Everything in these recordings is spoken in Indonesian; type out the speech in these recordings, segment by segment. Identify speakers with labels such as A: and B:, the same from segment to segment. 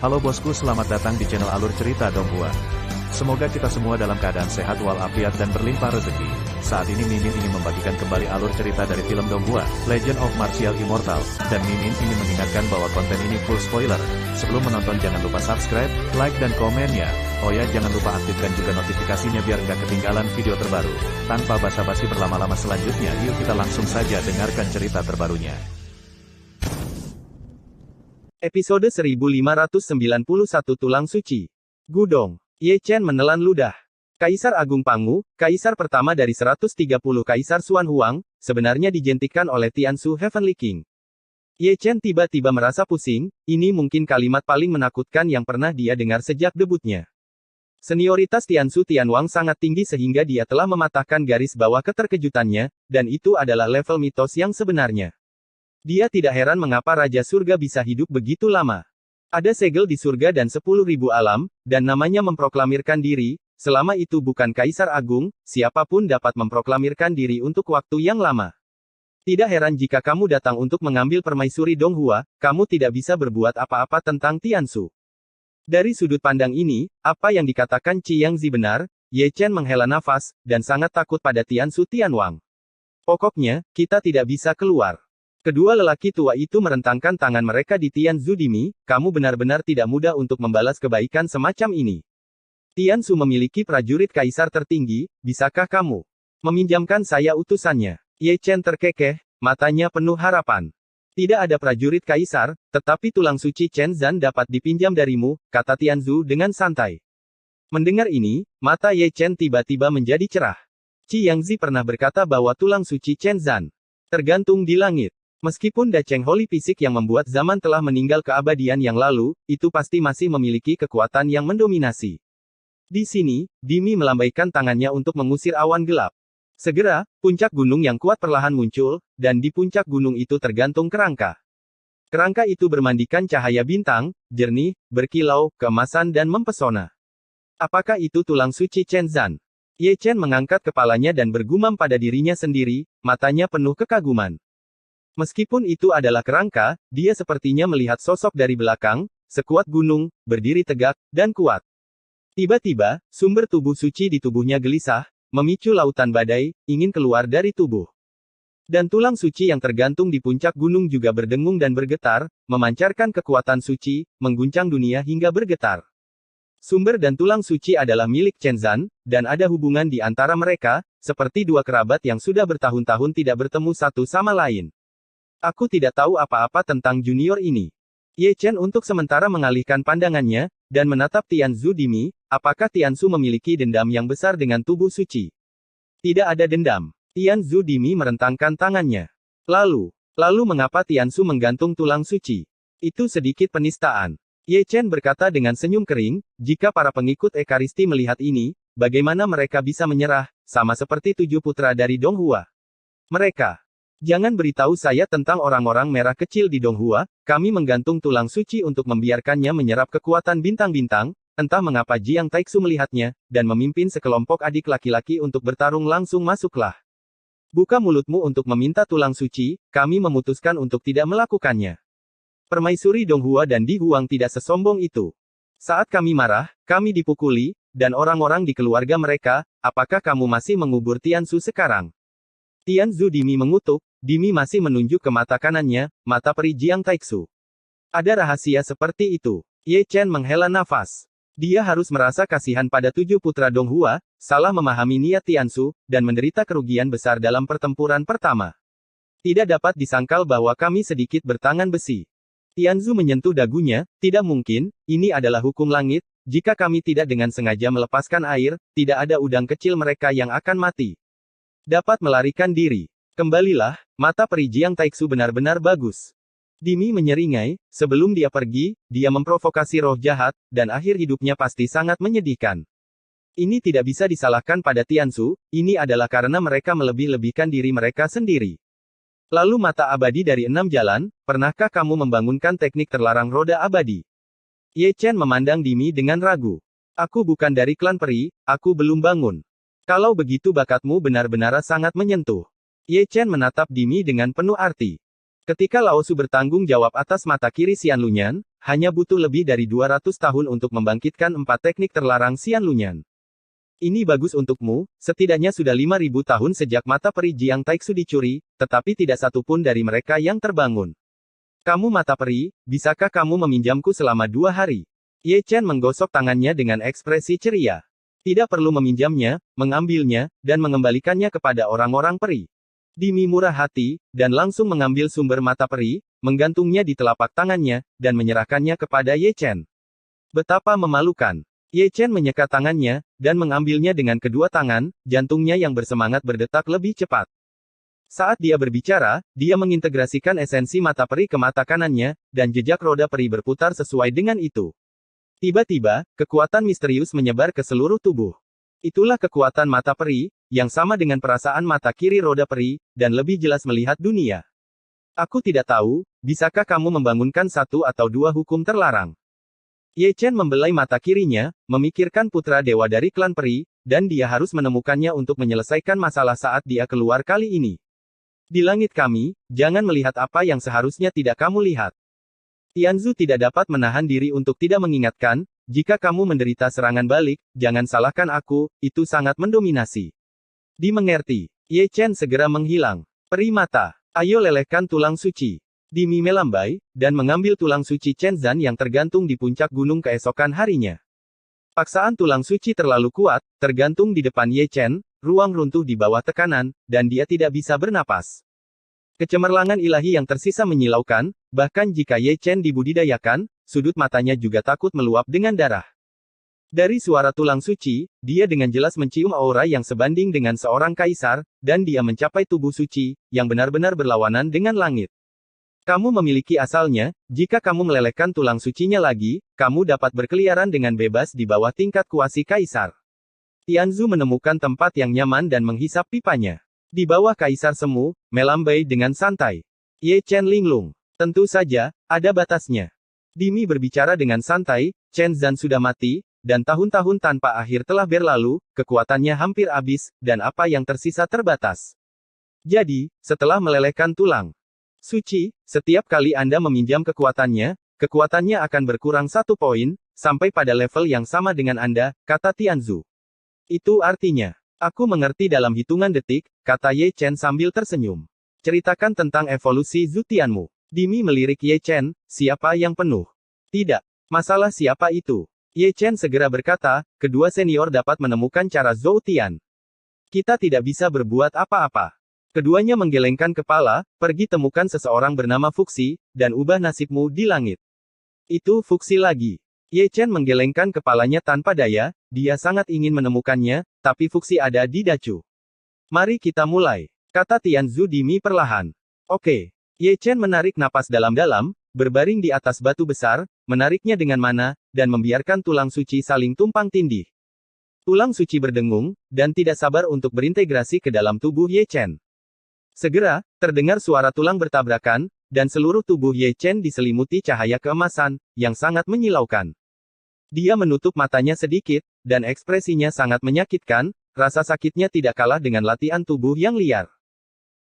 A: Halo bosku, selamat datang di channel Alur Cerita Donghua. Semoga kita semua dalam keadaan sehat walafiat dan berlimpah rezeki. Saat ini Mimin ingin membagikan kembali alur cerita dari film Donghua, Legend of Martial Immortal, dan Mimin ingin mengingatkan bahwa konten ini full spoiler. Sebelum menonton jangan lupa subscribe, like dan komen ya. Oh ya, jangan lupa aktifkan juga notifikasinya biar nggak ketinggalan video terbaru. Tanpa basa-basi berlama-lama selanjutnya, yuk kita langsung saja dengarkan cerita terbarunya.
B: Episode 1591 Tulang Suci. Gudong. Ye Chen menelan ludah. Kaisar Agung Pangu, kaisar pertama dari 130 kaisar Xuan Huang, sebenarnya dijentikkan oleh Tiansu Heavenly King. Ye Chen tiba-tiba merasa pusing, ini mungkin kalimat paling menakutkan yang pernah dia dengar sejak debutnya. Senioritas Tiansu Tianwang sangat tinggi sehingga dia telah mematahkan garis bawah keterkejutannya, dan itu adalah level mitos yang sebenarnya. Dia tidak heran mengapa Raja Surga bisa hidup begitu lama. Ada segel di surga dan 10.000 alam, dan namanya memproklamirkan diri, selama itu bukan Kaisar Agung, siapapun dapat memproklamirkan diri untuk waktu yang lama. Tidak heran jika kamu datang untuk mengambil permaisuri Donghua, kamu tidak bisa berbuat apa-apa tentang Tiansu. Dari sudut pandang ini, apa yang dikatakan Qi Yangzi benar, Ye Chen menghela nafas, dan sangat takut pada Tiansu Tianwang. Pokoknya, kita tidak bisa keluar. Kedua lelaki tua itu merentangkan tangan mereka di Tianzu Dimi, kamu benar-benar tidak mudah untuk membalas kebaikan semacam ini. Tianzu memiliki prajurit kaisar tertinggi, bisakah kamu meminjamkan saya utusannya? Ye Chen terkekeh, matanya penuh harapan. Tidak ada prajurit kaisar, tetapi tulang suci Chen Zan dapat dipinjam darimu, kata Tianzu dengan santai. Mendengar ini, mata Ye Chen tiba-tiba menjadi cerah. Qi Yangzi pernah berkata bahwa tulang suci Chen Zan tergantung di langit. Meskipun Dacheng Holy Fisik yang membuat zaman telah meninggal keabadian yang lalu, itu pasti masih memiliki kekuatan yang mendominasi. Di sini, Dimi melambaikan tangannya untuk mengusir awan gelap. Segera, puncak gunung yang kuat perlahan muncul, dan di puncak gunung itu tergantung kerangka. Kerangka itu bermandikan cahaya bintang, jernih, berkilau, keemasan dan mempesona. Apakah itu tulang suci Chen Zan? Ye Chen mengangkat kepalanya dan bergumam pada dirinya sendiri, matanya penuh kekaguman. Meskipun itu adalah kerangka, dia sepertinya melihat sosok dari belakang, sekuat gunung, berdiri tegak, dan kuat. Tiba-tiba, sumber tubuh suci di tubuhnya gelisah, memicu lautan badai, ingin keluar dari tubuh. Dan tulang suci yang tergantung di puncak gunung juga berdengung dan bergetar, memancarkan kekuatan suci, mengguncang dunia hingga bergetar. Sumber dan tulang suci adalah milik Chen Zan, dan ada hubungan di antara mereka, seperti dua kerabat yang sudah bertahun-tahun tidak bertemu satu sama lain. Aku tidak tahu apa-apa tentang junior ini. Ye Chen untuk sementara mengalihkan pandangannya, dan menatap Tianzu Dimi, apakah Tianzu memiliki dendam yang besar dengan tubuh suci? Tidak ada dendam. Tianzu Dimi merentangkan tangannya. Lalu mengapa Tianzu menggantung tulang suci? Itu sedikit penistaan. Ye Chen berkata dengan senyum kering, jika para pengikut Ekaristi melihat ini, bagaimana mereka bisa menyerah, sama seperti 7 putra dari Donghua. Mereka. Jangan beritahu saya tentang orang-orang merah kecil di Donghua, kami menggantung tulang suci untuk membiarkannya menyerap kekuatan bintang-bintang, entah mengapa Jiang Taixu melihatnya, dan memimpin sekelompok adik laki-laki untuk bertarung langsung masuklah. Buka mulutmu untuk meminta tulang suci, kami memutuskan untuk tidak melakukannya. Permaisuri Donghua dan Di Huang tidak sesombong itu. Saat kami marah, kami dipukuli, dan orang-orang di keluarga mereka, apakah kamu masih mengubur Tianzu sekarang? Tianzu Dimi mengutuk, Dimi masih menunjuk ke mata kanannya, mata peri Jiang Taixu. Ada rahasia seperti itu. Ye Chen menghela nafas. Dia harus merasa kasihan pada 7 putra Donghua, salah memahami niat Tianzu, dan menderita kerugian besar dalam pertempuran pertama. Tidak dapat disangkal bahwa kami sedikit bertangan besi. Tianzu menyentuh dagunya, tidak mungkin, ini adalah hukum langit, jika kami tidak dengan sengaja melepaskan air, tidak ada udang kecil mereka yang akan mati. Dapat melarikan diri. Kembalilah, mata peri Jiang Taixu benar-benar bagus. Dimi menyeringai, sebelum dia pergi, dia memprovokasi roh jahat, dan akhir hidupnya pasti sangat menyedihkan. Ini tidak bisa disalahkan pada Tianzu, ini adalah karena mereka melebih-lebihkan diri mereka sendiri. Lalu mata abadi dari 6 jalan, pernahkah kamu membangunkan teknik terlarang roda abadi? Ye Chen memandang Dimi dengan ragu. Aku bukan dari klan peri, aku belum bangun. Kalau begitu bakatmu benar-benar sangat menyentuh. Ye Chen menatap Dimi dengan penuh arti. Ketika Lao Su bertanggung jawab atas mata kiri Xian Lunyan, hanya butuh lebih dari 200 tahun untuk membangkitkan 4 teknik terlarang Xian Lunyan. Ini bagus untukmu, setidaknya sudah 5.000 tahun sejak mata peri Jiang Taixu dicuri, tetapi tidak satu pun dari mereka yang terbangun. Kamu mata peri, bisakah kamu meminjamku selama 2 hari? Ye Chen menggosok tangannya dengan ekspresi ceria. Tidak perlu meminjamnya, mengambilnya, dan mengembalikannya kepada orang-orang peri. Dimi murah hati, dan langsung mengambil sumber mata peri, menggantungnya di telapak tangannya, dan menyerahkannya kepada Ye Chen. Betapa memalukan. Ye Chen menyekat tangannya, dan mengambilnya dengan kedua tangan, jantungnya yang bersemangat berdetak lebih cepat. Saat dia berbicara, dia mengintegrasikan esensi mata peri ke mata kanannya, dan jejak roda peri berputar sesuai dengan itu. Tiba-tiba, kekuatan misterius menyebar ke seluruh tubuh. Itulah kekuatan mata peri, yang sama dengan perasaan mata kiri roda peri, dan lebih jelas melihat dunia. Aku tidak tahu, bisakah kamu membangunkan 1 atau 2 hukum terlarang? Ye Chen membelai mata kirinya, memikirkan putra dewa dari klan peri, dan dia harus menemukannya untuk menyelesaikan masalah saat dia keluar kali ini. Di langit kami, jangan melihat apa yang seharusnya tidak kamu lihat. Tianzu tidak dapat menahan diri untuk tidak mengingatkan, jika kamu menderita serangan balik, jangan salahkan aku, itu sangat mendominasi. Dimengerti. Ye Chen segera menghilang. Peri mata, ayo lelehkan tulang suci. Dimi melambai, dan mengambil tulang suci Chen Zan yang tergantung di puncak gunung keesokan harinya. Paksaan tulang suci terlalu kuat, tergantung di depan Ye Chen, ruang runtuh di bawah tekanan, dan dia tidak bisa bernapas. Kecemerlangan ilahi yang tersisa menyilaukan, bahkan jika Ye Chen dibudidayakan, sudut matanya juga takut meluap dengan darah. Dari suara tulang suci, dia dengan jelas mencium aura yang sebanding dengan seorang kaisar, dan dia mencapai tubuh suci, yang benar-benar berlawanan dengan langit. Kamu memiliki asalnya, jika kamu melelehkan tulang sucinya lagi, kamu dapat berkeliaran dengan bebas di bawah tingkat kuasi kaisar. Tianzu menemukan tempat yang nyaman dan menghisap pipanya. Di bawah kaisar semu, melambai dengan santai. Ye Chen linglung. Tentu saja, ada batasnya. Dimi berbicara dengan santai, Chen Zan sudah mati, dan tahun-tahun tanpa akhir telah berlalu, kekuatannya hampir habis, dan apa yang tersisa terbatas. Jadi, setelah melelehkan tulang suci, setiap kali Anda meminjam kekuatannya akan berkurang 1 poin, sampai pada level yang sama dengan Anda, kata Tianzu. Itu artinya, aku mengerti dalam hitungan detik, kata Ye Chen sambil tersenyum. Ceritakan tentang evolusi Zutianmu. Dimi melirik Ye Chen, siapa yang penuh? Tidak. Masalah siapa itu? Ye Chen segera berkata, kedua senior dapat menemukan cara Zoutian. Kita tidak bisa berbuat apa-apa. Keduanya menggelengkan kepala, pergi temukan seseorang bernama Fuxi, dan ubah nasibmu di langit. Itu Fuxi lagi. Ye Chen menggelengkan kepalanya tanpa daya, dia sangat ingin menemukannya, tapi Fuxi ada di Dacu. Mari kita mulai, kata Tianzu Dimi perlahan. Oke. Ye Chen menarik napas dalam-dalam, berbaring di atas batu besar, menariknya dengan mana, dan membiarkan tulang suci saling tumpang tindih. Tulang suci berdengung, dan tidak sabar untuk berintegrasi ke dalam tubuh Ye Chen. Segera, terdengar suara tulang bertabrakan, dan seluruh tubuh Ye Chen diselimuti cahaya keemasan, yang sangat menyilaukan. Dia menutup matanya sedikit, dan ekspresinya sangat menyakitkan, rasa sakitnya tidak kalah dengan latihan tubuh yang liar.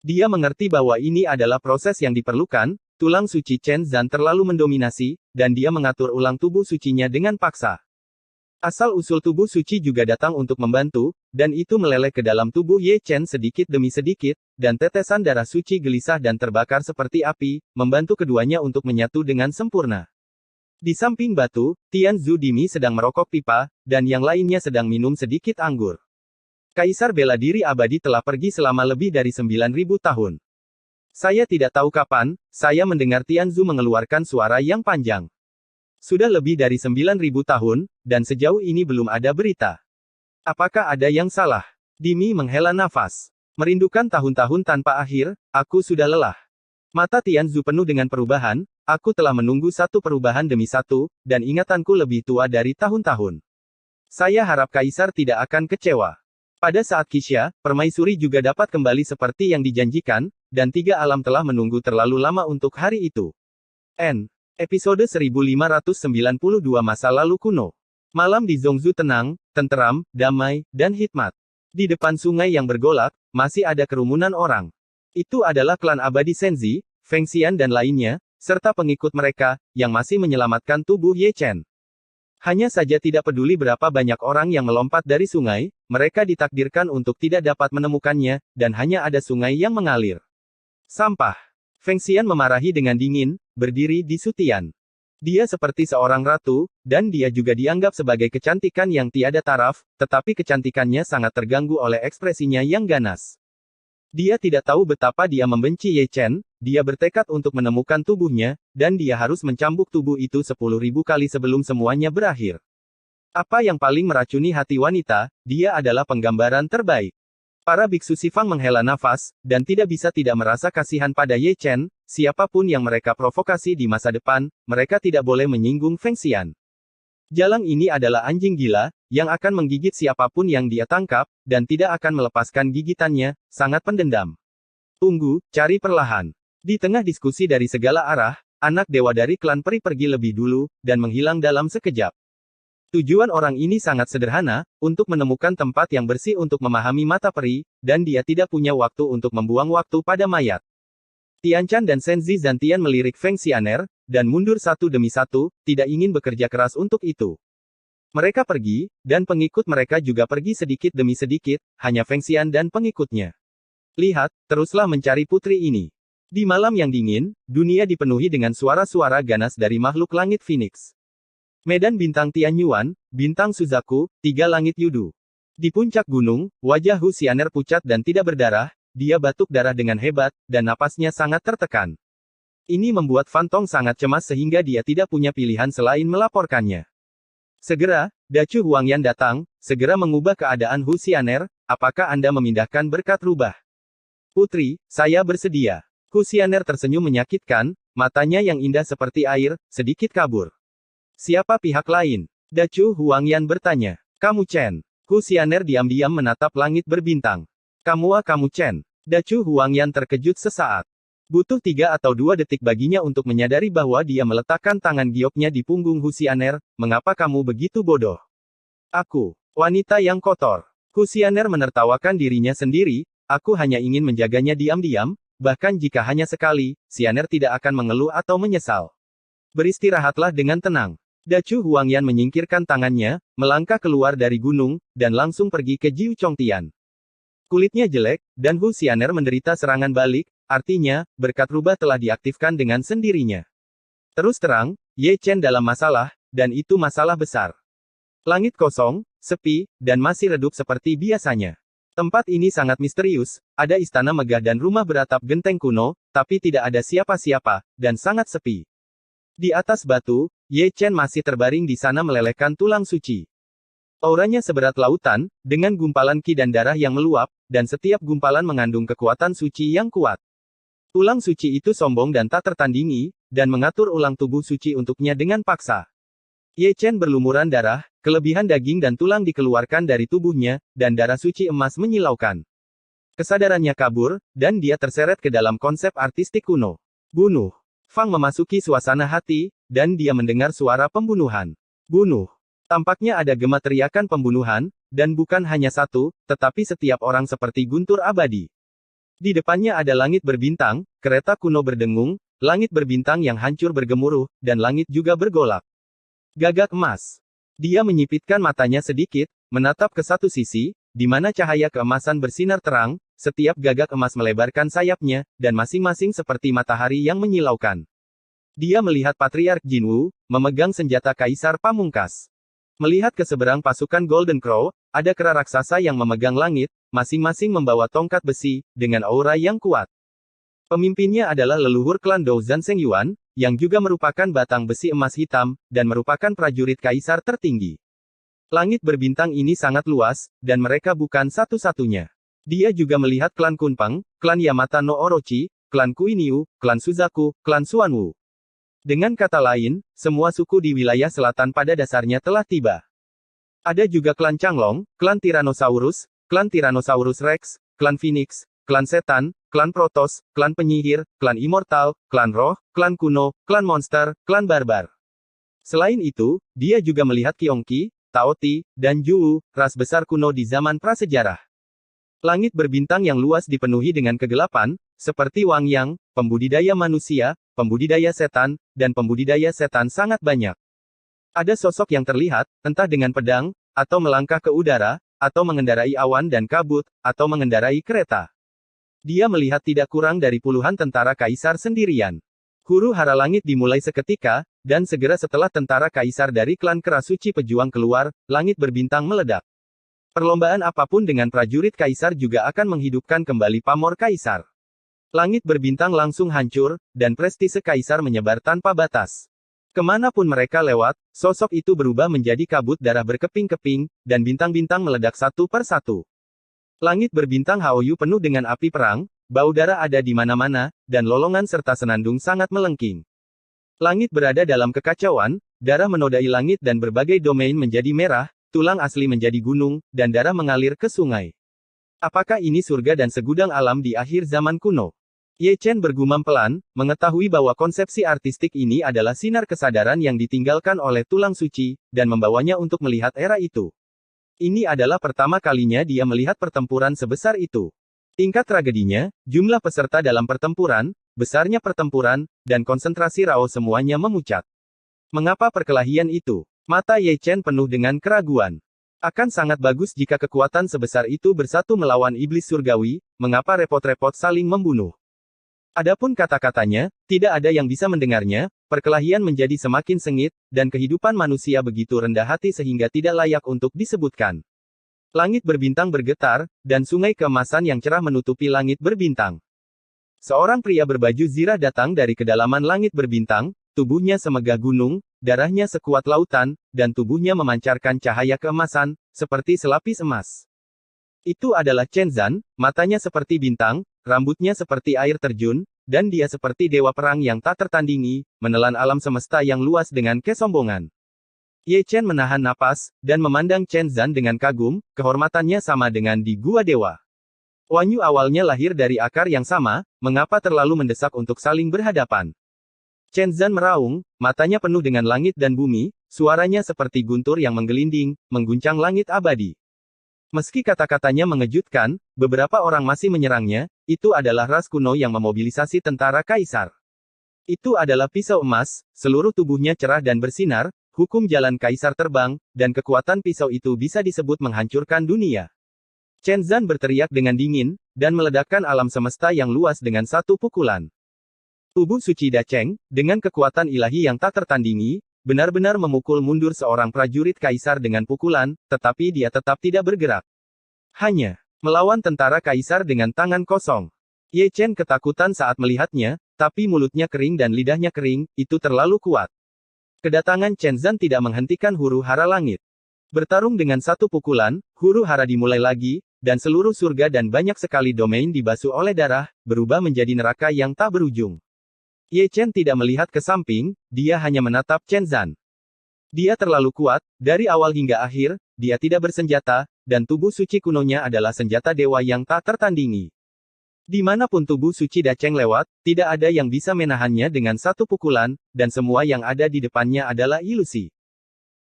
B: Dia mengerti bahwa ini adalah proses yang diperlukan, tulang suci Chen Zan terlalu mendominasi, dan dia mengatur ulang tubuh sucinya dengan paksa. Asal-usul tubuh suci juga datang untuk membantu, dan itu meleleh ke dalam tubuh Ye Chen sedikit demi sedikit, dan tetesan darah suci gelisah dan terbakar seperti api, membantu keduanya untuk menyatu dengan sempurna. Di samping batu, Tianzu Dimi sedang merokok pipa, dan yang lainnya sedang minum sedikit anggur. Kaisar bela diri abadi telah pergi selama lebih dari 9.000 tahun. Saya tidak tahu kapan, saya mendengar Tianzu mengeluarkan suara yang panjang. Sudah lebih dari 9.000 tahun, dan sejauh ini belum ada berita. Apakah ada yang salah? Dimi menghela nafas. Merindukan tahun-tahun tanpa akhir, aku sudah lelah. Mata Tianzu penuh dengan perubahan, aku telah menunggu satu perubahan demi satu, dan ingatanku lebih tua dari tahun-tahun. Saya harap Kaisar tidak akan kecewa. Pada saat Qixia, permaisuri juga dapat kembali seperti yang dijanjikan, dan 3 alam telah menunggu terlalu lama untuk hari itu. Episode 1592 Masa Lalu Kuno. Malam di Zhongzhou tenang, tenteram, damai, dan hikmat. Di depan sungai yang bergolak, masih ada kerumunan orang. Itu adalah klan abadi Senzi, Feng Xian dan lainnya, serta pengikut mereka, yang masih menyelamatkan tubuh Ye Chen. Hanya saja tidak peduli berapa banyak orang yang melompat dari sungai, mereka ditakdirkan untuk tidak dapat menemukannya, dan hanya ada sungai yang mengalir. Sampah. Feng Xian memarahi dengan dingin, berdiri di Sutian. Dia seperti seorang ratu, dan dia juga dianggap sebagai kecantikan yang tiada taraf, tetapi kecantikannya sangat terganggu oleh ekspresinya yang ganas. Dia tidak tahu betapa dia membenci Ye Chen, dia bertekad untuk menemukan tubuhnya, dan dia harus mencambuk tubuh itu 10.000 kali sebelum semuanya berakhir. Apa yang paling meracuni hati wanita, dia adalah penggambaran terbaik. Para biksu Sifang menghela nafas, dan tidak bisa tidak merasa kasihan pada Ye Chen, siapapun yang mereka provokasi di masa depan, mereka tidak boleh menyinggung Feng Xian. Jalang ini adalah anjing gila, yang akan menggigit siapapun yang dia tangkap, dan tidak akan melepaskan gigitannya, sangat pendendam. Tunggu, cari perlahan. Di tengah diskusi dari segala arah, anak dewa dari klan peri pergi lebih dulu, dan menghilang dalam sekejap. Tujuan orang ini sangat sederhana, untuk menemukan tempat yang bersih untuk memahami mata peri, dan dia tidak punya waktu untuk membuang waktu pada mayat. Tianchan dan Senzi Zantian melirik Feng Xianer, dan mundur satu demi satu, tidak ingin bekerja keras untuk itu. Mereka pergi, dan pengikut mereka juga pergi sedikit demi sedikit, hanya Feng Xian dan pengikutnya. Lihat, teruslah mencari putri ini. Di malam yang dingin, dunia dipenuhi dengan suara-suara ganas dari makhluk langit Phoenix. Medan bintang Tianyuan, bintang Suzaku, 3 langit Yudu. Di puncak gunung, wajah Hu Xianer pucat dan tidak berdarah, dia batuk darah dengan hebat, dan napasnya sangat tertekan. Ini membuat Fan Tong sangat cemas sehingga dia tidak punya pilihan selain melaporkannya. Segera, Dacu Huangyan datang, segera mengubah keadaan Hu Xianer, apakah Anda memindahkan berkat rubah? Putri, saya bersedia. Hu Xianer tersenyum menyakitkan, matanya yang indah seperti air, sedikit kabur. Siapa pihak lain? Dacu Huangyan bertanya. Kamu Chen. Hu Xianer diam-diam menatap langit berbintang. Kamu Chen. Dacu Huangyan terkejut sesaat. Butuh 3 atau 2 detik baginya untuk menyadari bahwa dia meletakkan tangan gioknya di punggung Hu Xianer, mengapa kamu begitu bodoh? Aku, wanita yang kotor. Hu Xianer menertawakan dirinya sendiri, aku hanya ingin menjaganya diam-diam, bahkan jika hanya sekali, Xianer tidak akan mengeluh atau menyesal. Beristirahatlah dengan tenang. Dacu Huangyan menyingkirkan tangannya, melangkah keluar dari gunung, dan langsung pergi ke Jiu Chongtian. Kulitnya jelek, dan Hu Xianer menderita serangan balik, artinya, berkat rubah telah diaktifkan dengan sendirinya. Terus terang, Ye Chen dalam masalah, dan itu masalah besar. Langit kosong, sepi, dan masih redup seperti biasanya. Tempat ini sangat misterius, ada istana megah dan rumah beratap genteng kuno, tapi tidak ada siapa-siapa, dan sangat sepi. Di atas batu, Ye Chen masih terbaring di sana melelehkan tulang suci. Auranya seberat lautan, dengan gumpalan ki dan darah yang meluap, dan setiap gumpalan mengandung kekuatan suci yang kuat. Tulang suci itu sombong dan tak tertandingi, dan mengatur ulang tubuh suci untuknya dengan paksa. Ye Chen berlumuran darah, kelebihan daging dan tulang dikeluarkan dari tubuhnya, dan darah suci emas menyilaukan. Kesadarannya kabur, dan dia terseret ke dalam konsep artistik kuno. Bunuh. Fang memasuki suasana hati, dan dia mendengar suara pembunuhan. Bunuh. Tampaknya ada gema teriakan pembunuhan, dan bukan hanya satu, tetapi setiap orang seperti guntur abadi. Di depannya ada langit berbintang, kereta kuno berdengung, langit berbintang yang hancur bergemuruh, dan langit juga bergolak. Gagak emas. Dia menyipitkan matanya sedikit, menatap ke satu sisi, di mana cahaya keemasan bersinar terang, setiap gagak emas melebarkan sayapnya, dan masing-masing seperti matahari yang menyilaukan. Dia melihat Patriark Jinwu, memegang senjata Kaisar Pamungkas. Melihat ke seberang pasukan Golden Crow, ada kera raksasa yang memegang langit, masing-masing membawa tongkat besi, dengan aura yang kuat. Pemimpinnya adalah leluhur klan Douzan Seng Yuan, yang juga merupakan batang besi emas hitam, dan merupakan prajurit kaisar tertinggi. Langit berbintang ini sangat luas, dan mereka bukan satu-satunya. Dia juga melihat klan Kunpeng, klan Yamata no Orochi, klan Kuiniu, klan Suzaku, klan Xuanwu. Dengan kata lain, semua suku di wilayah selatan pada dasarnya telah tiba. Ada juga klan Changlong, klan Tyrannosaurus Rex, klan Phoenix, klan Setan, klan Protoss, klan Penyihir, klan Immortal, klan Roh, klan Kuno, klan Monster, klan Barbar. Selain itu, dia juga melihat Qionqi, Taoti, dan Juu, ras besar kuno di zaman prasejarah. Langit berbintang yang luas dipenuhi dengan kegelapan, seperti Wang Yang, pembudidaya manusia, pembudidaya setan, dan pembudidaya setan sangat banyak. Ada sosok yang terlihat, entah dengan pedang, atau melangkah ke udara, atau mengendarai awan dan kabut, atau mengendarai kereta. Dia melihat tidak kurang dari puluhan tentara kaisar sendirian. Huru hara langit dimulai seketika, dan segera setelah tentara kaisar dari klan Kera Suci Pejuang keluar, langit berbintang meledak. Perlombaan apapun dengan prajurit kaisar juga akan menghidupkan kembali pamor kaisar. Langit berbintang langsung hancur, dan prestise kaisar menyebar tanpa batas. Kemanapun mereka lewat, sosok itu berubah menjadi kabut darah berkeping-keping, dan bintang-bintang meledak satu per satu. Langit berbintang Haoyu penuh dengan api perang, bau darah ada di mana-mana, dan lolongan serta senandung sangat melengking. Langit berada dalam kekacauan, darah menodai langit dan berbagai domain menjadi merah, tulang asli menjadi gunung, dan darah mengalir ke sungai. Apakah ini surga dan segudang alam di akhir zaman kuno? Ye Chen bergumam pelan, mengetahui bahwa konsepsi artistik ini adalah sinar kesadaran yang ditinggalkan oleh tulang suci, dan membawanya untuk melihat era itu. Ini adalah pertama kalinya dia melihat pertempuran sebesar itu. Tingkat tragedinya, jumlah peserta dalam pertempuran, besarnya pertempuran, dan konsentrasi Rao semuanya memucat. Mengapa perkelahian itu? Mata Ye Chen penuh dengan keraguan. Akan sangat bagus jika kekuatan sebesar itu bersatu melawan iblis surgawi, mengapa repot-repot saling membunuh? Adapun kata-katanya, tidak ada yang bisa mendengarnya, perkelahian menjadi semakin sengit, dan kehidupan manusia begitu rendah hati sehingga tidak layak untuk disebutkan. Langit berbintang bergetar, dan sungai keemasan yang cerah menutupi langit berbintang. Seorang pria berbaju zirah datang dari kedalaman langit berbintang, tubuhnya semegah gunung, darahnya sekuat lautan, dan tubuhnya memancarkan cahaya keemasan, seperti selapis emas. Itu adalah Chen Zan, matanya seperti bintang, rambutnya seperti air terjun, dan dia seperti dewa perang yang tak tertandingi, menelan alam semesta yang luas dengan kesombongan. Ye Chen menahan napas, dan memandang Chen Zan dengan kagum, kehormatannya sama dengan di Gua Dewa. Wanyu awalnya lahir dari akar yang sama, mengapa terlalu mendesak untuk saling berhadapan? Chen Zan meraung, matanya penuh dengan langit dan bumi, suaranya seperti guntur yang menggelinding, mengguncang langit abadi. Meski kata-katanya mengejutkan, beberapa orang masih menyerangnya, itu adalah ras kuno yang memobilisasi tentara kaisar. Itu adalah pisau emas, seluruh tubuhnya cerah dan bersinar, hukum jalan kaisar terbang, dan kekuatan pisau itu bisa disebut menghancurkan dunia. Chen Zan berteriak dengan dingin, dan meledakkan alam semesta yang luas dengan satu pukulan. Tubuh suci Da Cheng, dengan kekuatan ilahi yang tak tertandingi, benar-benar memukul mundur seorang prajurit kaisar dengan pukulan, tetapi dia tetap tidak bergerak. Hanya melawan tentara kaisar dengan tangan kosong. Ye Chen ketakutan saat melihatnya, tapi mulutnya kering dan lidahnya kering, itu terlalu kuat. Kedatangan Chen Zan tidak menghentikan huru hara langit. Bertarung dengan satu pukulan, huru hara dimulai lagi, dan seluruh surga dan banyak sekali domain dibasuh oleh darah, berubah menjadi neraka yang tak berujung. Ye Chen tidak melihat ke samping, dia hanya menatap Chen Zan. Dia terlalu kuat, dari awal hingga akhir, dia tidak bersenjata, dan tubuh suci kunonya adalah senjata dewa yang tak tertandingi. Dimanapun tubuh suci Da Cheng lewat, tidak ada yang bisa menahannya dengan satu pukulan, dan semua yang ada di depannya adalah ilusi.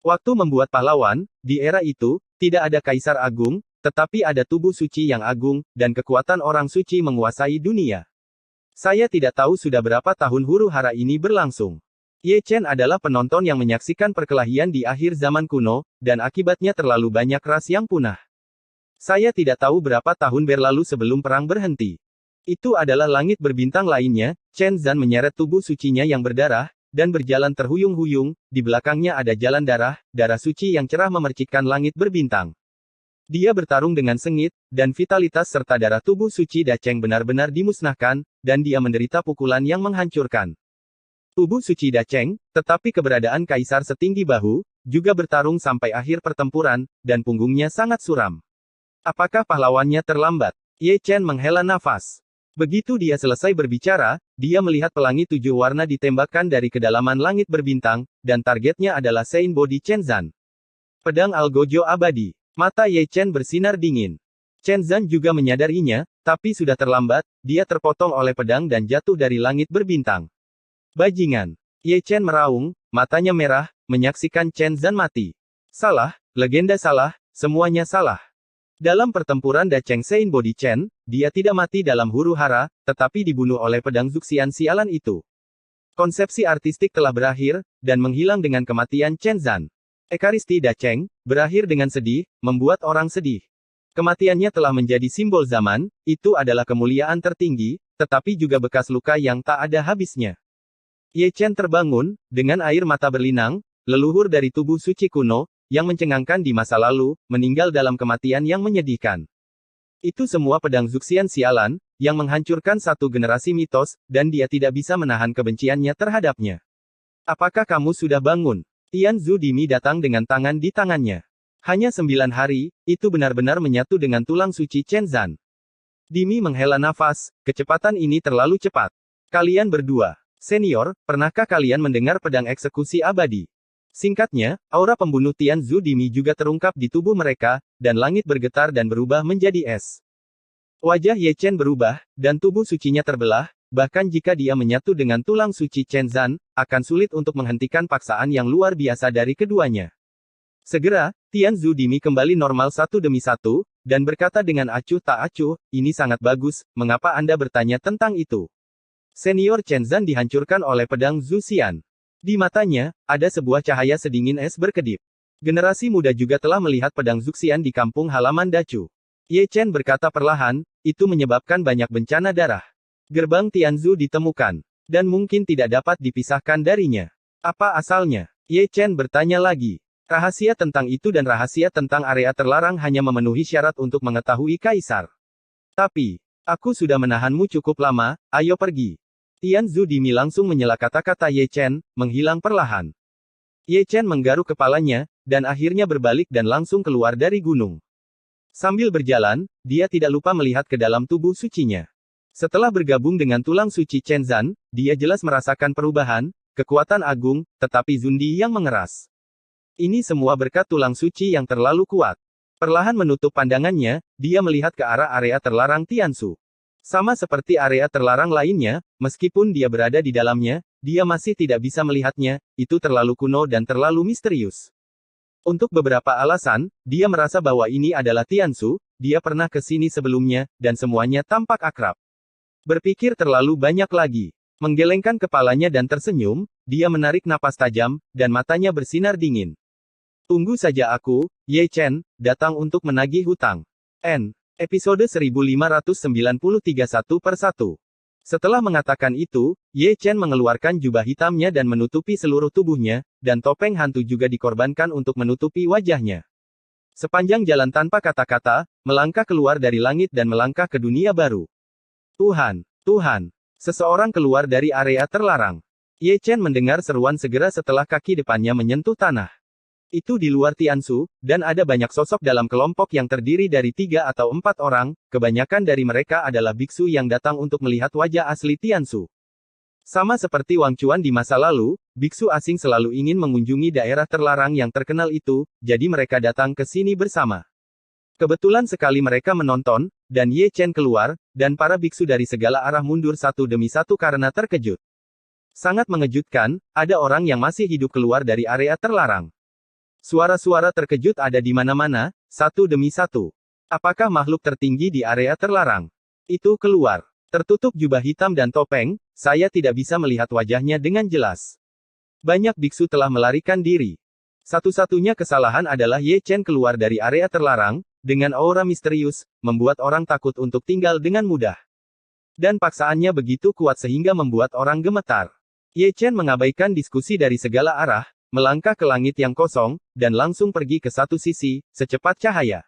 B: Waktu membuat pahlawan, di era itu, tidak ada kaisar agung, tetapi ada tubuh suci yang agung, dan kekuatan orang suci menguasai dunia. Saya tidak tahu sudah berapa tahun huru hara ini berlangsung. Ye Chen adalah penonton yang menyaksikan perkelahian di akhir zaman kuno, dan akibatnya terlalu banyak ras yang punah. Saya tidak tahu berapa tahun berlalu sebelum perang berhenti. Itu adalah langit berbintang lainnya, Chen Zan menyeret tubuh sucinya yang berdarah, dan berjalan terhuyung-huyung, di belakangnya ada jalan darah, darah suci yang cerah memercikkan langit berbintang. Dia bertarung dengan sengit, dan vitalitas serta darah tubuh suci Da Cheng benar-benar dimusnahkan, dan dia menderita pukulan yang menghancurkan. Tubuh suci Da Cheng, tetapi keberadaan kaisar setinggi bahu, juga bertarung sampai akhir pertempuran, dan punggungnya sangat suram. Apakah pahlawannya terlambat? Ye Chen menghela nafas. Begitu dia selesai berbicara, dia melihat pelangi 7 warna ditembakkan dari kedalaman langit berbintang, dan targetnya adalah Sein Body Chen Zan. Pedang Algojo abadi. Mata Ye Chen bersinar dingin. Chen Zan juga menyadarinya, tapi sudah terlambat, dia terpotong oleh pedang dan jatuh dari langit berbintang. Bajingan. Ye Chen meraung, matanya merah, menyaksikan Chen Zan mati. Salah, legenda salah, semuanya salah. Dalam pertempuran Da Cheng Sein Body Chen, dia tidak mati dalam huru-hara, tetapi dibunuh oleh pedang Zuxian sialan itu. Konsepsi artistik telah berakhir, dan menghilang dengan kematian Chen Zan. Ekaristi Da Cheng, berakhir dengan sedih, membuat orang sedih. Kematiannya telah menjadi simbol zaman, itu adalah kemuliaan tertinggi, tetapi juga bekas luka yang tak ada habisnya. Ye Chen terbangun, dengan air mata berlinang, leluhur dari tubuh suci kuno, yang mencengangkan di masa lalu, meninggal dalam kematian yang menyedihkan. Itu semua pedang Zuxian sialan, yang menghancurkan satu generasi mitos, dan dia tidak bisa menahan kebenciannya terhadapnya. Apakah kamu sudah bangun? Tian Zhu Dimi datang dengan tangan di tangannya. Hanya 9 hari, itu benar-benar menyatu dengan tulang suci Chen Zan. Dimi menghela nafas, kecepatan ini terlalu cepat. Kalian berdua, senior, pernahkah kalian mendengar pedang eksekusi abadi? Singkatnya, aura pembunuh Tian Zhu Dimi juga terungkap di tubuh mereka, dan langit bergetar dan berubah menjadi es. Wajah Ye Chen berubah, dan tubuh sucinya terbelah, bahkan jika dia menyatu dengan tulang suci Chen Zan, akan sulit untuk menghentikan paksaan yang luar biasa dari keduanya. Segera, Tian Zhu Dimi kembali normal satu demi satu, dan berkata dengan acuh tak acuh, ini sangat bagus, mengapa Anda bertanya tentang itu? Senior Chen Zan dihancurkan oleh pedang Zuxian. Di matanya, ada sebuah cahaya sedingin es berkedip. Generasi muda juga telah melihat pedang Zuxian di kampung halaman Dacu. Ye Chen berkata perlahan, itu menyebabkan banyak bencana darah. Gerbang Tianzu ditemukan, dan mungkin tidak dapat dipisahkan darinya. Apa asalnya? Ye Chen bertanya lagi. Rahasia tentang itu dan rahasia tentang area terlarang hanya memenuhi syarat untuk mengetahui Kaisar. Tapi, aku sudah menahanmu cukup lama, ayo pergi. Tian Zhu Dimi langsung menyela kata-kata Ye Chen, menghilang perlahan. Ye Chen menggaruk kepalanya, dan akhirnya berbalik dan langsung keluar dari gunung. Sambil berjalan, dia tidak lupa melihat ke dalam tubuh sucinya. Setelah bergabung dengan tulang suci Chen Zan, dia jelas merasakan perubahan, kekuatan agung, tetapi Zundi yang mengeras. Ini semua berkat tulang suci yang terlalu kuat. Perlahan menutup pandangannya, dia melihat ke arah area terlarang Tiansu. Sama seperti area terlarang lainnya, meskipun dia berada di dalamnya, dia masih tidak bisa melihatnya, itu terlalu kuno dan terlalu misterius. Untuk beberapa alasan, dia merasa bahwa ini adalah Tiansu, dia pernah ke sini sebelumnya, dan semuanya tampak akrab. Berpikir terlalu banyak lagi. Menggelengkan kepalanya dan tersenyum, dia menarik napas tajam, dan matanya bersinar dingin. Tunggu saja aku, Ye Chen, datang untuk menagih hutang. Episode 1593 1/1. Setelah mengatakan itu, Ye Chen mengeluarkan jubah hitamnya dan menutupi seluruh tubuhnya, dan topeng hantu juga dikorbankan untuk menutupi wajahnya. Sepanjang jalan tanpa kata-kata, melangkah keluar dari langit dan melangkah ke dunia baru. Tuhan, Tuhan, seseorang keluar dari area terlarang. Ye Chen mendengar seruan segera setelah kaki depannya menyentuh tanah. Itu di luar Tiansu, dan ada banyak sosok dalam kelompok yang terdiri dari 3 atau 4 orang, kebanyakan dari mereka adalah biksu yang datang untuk melihat wajah asli Tiansu. Sama seperti Wang Chuan di masa lalu, biksu asing selalu ingin mengunjungi daerah terlarang yang terkenal itu, jadi mereka datang ke sini bersama. Kebetulan sekali mereka menonton, dan Ye Chen keluar, dan para biksu dari segala arah mundur satu demi satu karena terkejut. Sangat mengejutkan, ada orang yang masih hidup keluar dari area terlarang. Suara-suara terkejut ada di mana-mana, satu demi satu. Apakah makhluk tertinggi di area terlarang? Itu keluar. Tertutup jubah hitam dan topeng, saya tidak bisa melihat wajahnya dengan jelas. Banyak biksu telah melarikan diri. Satu-satunya kesalahan adalah Ye Chen keluar dari area terlarang, dengan aura misterius, membuat orang takut untuk tinggal dengan mudah. Dan paksaannya begitu kuat sehingga membuat orang gemetar. Ye Chen mengabaikan diskusi dari segala arah, melangkah ke langit yang kosong, dan langsung pergi ke satu sisi, secepat cahaya.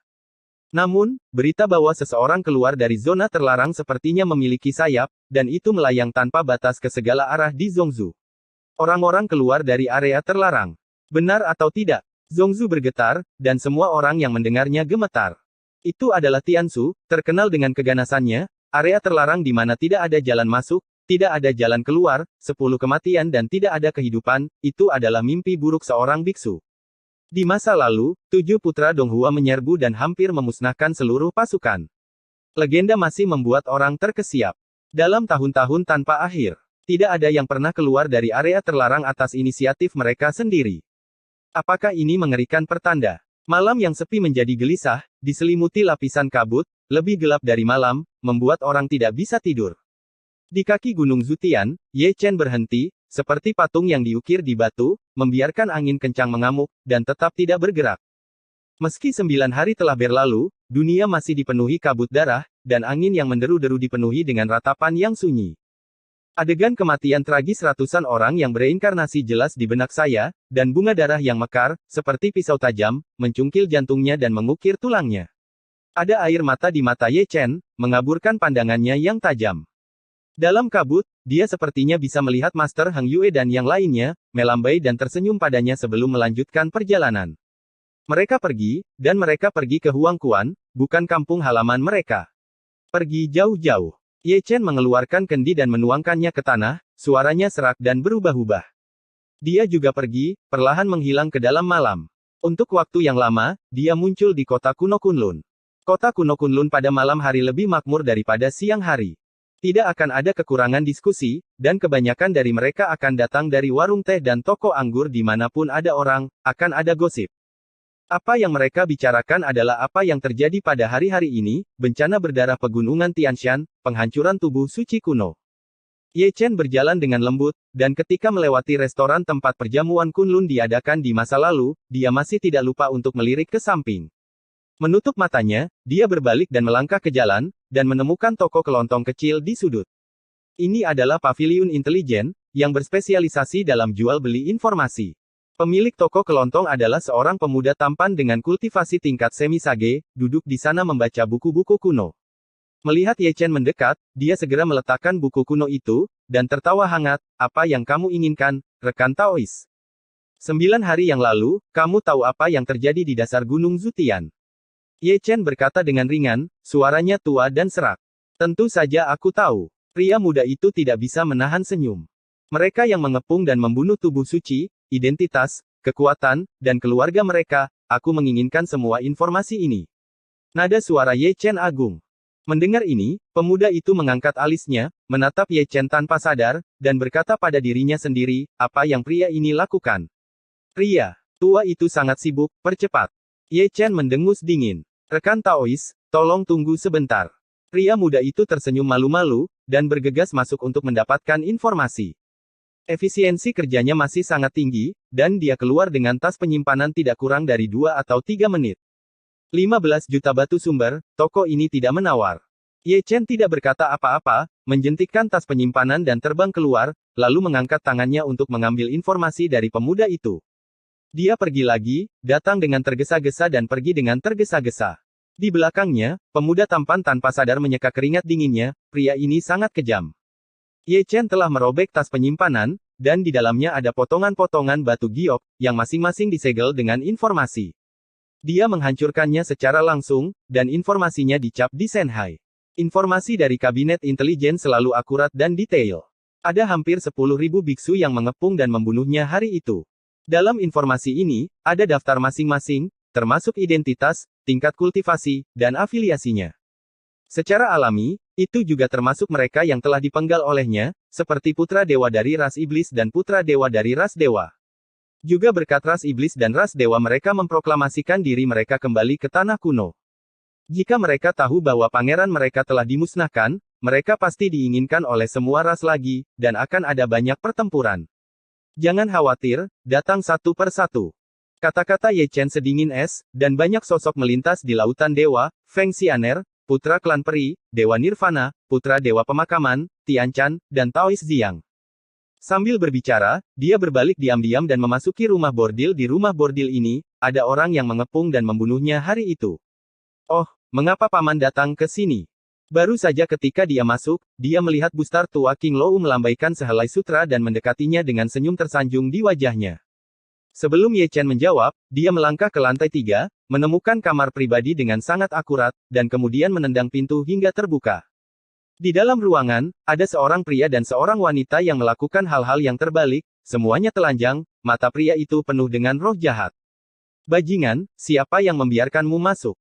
B: Namun, berita bahwa seseorang keluar dari zona terlarang sepertinya memiliki sayap, dan itu melayang tanpa batas ke segala arah di Zhongzhou. Orang-orang keluar dari area terlarang. Benar atau tidak? Zhongzhou bergetar, dan semua orang yang mendengarnya gemetar. Itu adalah Tiansu, terkenal dengan keganasannya, area terlarang di mana tidak ada jalan masuk, tidak ada jalan keluar, 10 kematian dan tidak ada kehidupan, itu adalah mimpi buruk seorang biksu. Di masa lalu, 7 putra Donghua menyerbu dan hampir memusnahkan seluruh pasukan. Legenda masih membuat orang terkesiap. Dalam tahun-tahun tanpa akhir, tidak ada yang pernah keluar dari area terlarang atas inisiatif mereka sendiri. Apakah ini mengerikan pertanda? Malam yang sepi menjadi gelisah, diselimuti lapisan kabut, lebih gelap dari malam, membuat orang tidak bisa tidur. Di kaki Gunung Zutian, Ye Chen berhenti, seperti patung yang diukir di batu, membiarkan angin kencang mengamuk, dan tetap tidak bergerak. Meski 9 hari telah berlalu, dunia masih dipenuhi kabut darah, dan angin yang menderu-deru dipenuhi dengan ratapan yang sunyi. Adegan kematian tragis ratusan orang yang bereinkarnasi jelas di benak saya, dan bunga darah yang mekar, seperti pisau tajam, mencungkil jantungnya dan mengukir tulangnya. Ada air mata di mata Ye Chen, mengaburkan pandangannya yang tajam. Dalam kabut, dia sepertinya bisa melihat Master Hang Yue dan yang lainnya, melambai dan tersenyum padanya sebelum melanjutkan perjalanan. Mereka pergi, dan mereka pergi ke Huang Quan, bukan kampung halaman mereka. Pergi jauh-jauh. Ye Chen mengeluarkan kendi dan menuangkannya ke tanah, suaranya serak dan berubah-ubah. Dia juga pergi, perlahan menghilang ke dalam malam. Untuk waktu yang lama, dia muncul di kota kuno Kunlun. Kota kuno Kunlun pada malam hari lebih makmur daripada siang hari. Tidak akan ada kekurangan diskusi, dan kebanyakan dari mereka akan datang dari warung teh dan toko anggur dimanapun ada orang, akan ada gosip. Apa yang mereka bicarakan adalah apa yang terjadi pada hari-hari ini, bencana berdarah pegunungan Tianshan, penghancuran tubuh suci kuno. Ye Chen berjalan dengan lembut, dan ketika melewati restoran tempat perjamuan Kunlun diadakan di masa lalu, dia masih tidak lupa untuk melirik ke samping. Menutup matanya, dia berbalik dan melangkah ke jalan, dan menemukan toko kelontong kecil di sudut. Ini adalah paviliun intelijen, yang berspesialisasi dalam jual beli informasi. Pemilik toko kelontong adalah seorang pemuda tampan dengan kultivasi tingkat semi-sage, duduk di sana membaca buku-buku kuno. Melihat Ye Chen mendekat, dia segera meletakkan buku kuno itu, dan tertawa hangat, "Apa yang kamu inginkan, rekan Taois? 9 hari yang lalu, kamu tahu apa yang terjadi di dasar Gunung Zutian?" Ye Chen berkata dengan ringan, suaranya tua dan serak. "Tentu saja aku tahu." Pria muda itu tidak bisa menahan senyum. Mereka yang mengepung dan membunuh tubuh suci, identitas, kekuatan, dan keluarga mereka, aku menginginkan semua informasi ini. Nada suara Ye Chen agung. Mendengar ini, pemuda itu mengangkat alisnya, menatap Ye Chen tanpa sadar, dan berkata pada dirinya sendiri, apa yang pria ini lakukan? Pria tua itu sangat sibuk, percepat. Ye Chen mendengus dingin. Rekan Taois, tolong tunggu sebentar. Pria muda itu tersenyum malu-malu, dan bergegas masuk untuk mendapatkan informasi. Efisiensi kerjanya masih sangat tinggi, dan dia keluar dengan tas penyimpanan tidak kurang dari 2 atau 3 menit. 15 juta batu sumber, toko ini tidak menawar. Ye Chen tidak berkata apa-apa, menjentikkan tas penyimpanan dan terbang keluar, lalu mengangkat tangannya untuk mengambil informasi dari pemuda itu. Dia pergi lagi, datang dengan tergesa-gesa dan pergi dengan tergesa-gesa. Di belakangnya, pemuda tampan tanpa sadar menyeka keringat dinginnya, pria ini sangat kejam. Ye Chen telah merobek tas penyimpanan, dan di dalamnya ada potongan-potongan batu giok, yang masing-masing disegel dengan informasi. Dia menghancurkannya secara langsung, dan informasinya dicap di Shanghai. Informasi dari kabinet intelijen selalu akurat dan detail. Ada hampir 10.000 biksu yang mengepung dan membunuhnya hari itu. Dalam informasi ini, ada daftar masing-masing, termasuk identitas, tingkat kultivasi, dan afiliasinya. Secara alami, itu juga termasuk mereka yang telah dipenggal olehnya, seperti putra dewa dari ras iblis dan putra dewa dari ras dewa. Juga berkat ras iblis dan ras dewa mereka memproklamasikan diri mereka kembali ke tanah kuno. Jika mereka tahu bahwa pangeran mereka telah dimusnahkan, mereka pasti diinginkan oleh semua ras lagi, dan akan ada banyak pertempuran. Jangan khawatir, datang satu per satu. Kata-kata Ye Chen sedingin es, dan banyak sosok melintas di lautan dewa, Feng Xianer, putra klan peri, Dewa Nirvana, putra Dewa Pemakaman, Tianchan, dan Taois Ziyang. Sambil berbicara, dia berbalik diam-diam dan memasuki rumah bordil. Di rumah bordil ini, ada orang yang mengepung dan membunuhnya hari itu. Oh, mengapa paman datang ke sini? Baru saja ketika dia masuk, dia melihat Bustar tua King Lou melambaikan sehelai sutra dan mendekatinya dengan senyum tersanjung di wajahnya. Sebelum Ye Chen menjawab, dia melangkah ke lantai 3, menemukan kamar pribadi dengan sangat akurat, dan kemudian menendang pintu hingga terbuka. Di dalam ruangan, ada seorang pria dan seorang wanita yang melakukan hal-hal yang terbalik, semuanya telanjang, mata pria itu penuh dengan roh jahat. Bajingan, siapa yang membiarkanmu masuk?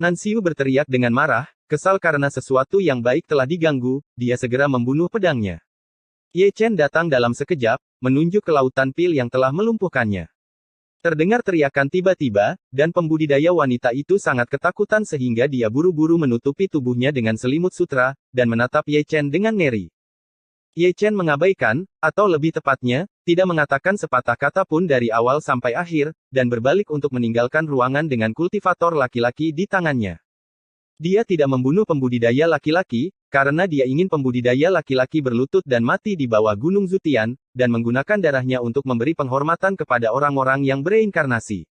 B: Nansiu berteriak dengan marah, kesal karena sesuatu yang baik telah diganggu, dia segera membunuh pedangnya. Ye Chen datang dalam sekejap, menunjuk ke lautan pil yang telah melumpuhkannya. Terdengar teriakan tiba-tiba, dan pembudidaya wanita itu sangat ketakutan sehingga dia buru-buru menutupi tubuhnya dengan selimut sutra, dan menatap Ye Chen dengan ngeri. Ye Chen mengabaikan, atau lebih tepatnya, tidak mengatakan sepatah kata pun dari awal sampai akhir, dan berbalik untuk meninggalkan ruangan dengan kultivator laki-laki di tangannya. Dia tidak membunuh pembudidaya laki-laki, karena dia ingin pembudidaya laki-laki berlutut dan mati di bawah Gunung Zutian, dan menggunakan darahnya untuk memberi penghormatan kepada orang-orang yang bereinkarnasi.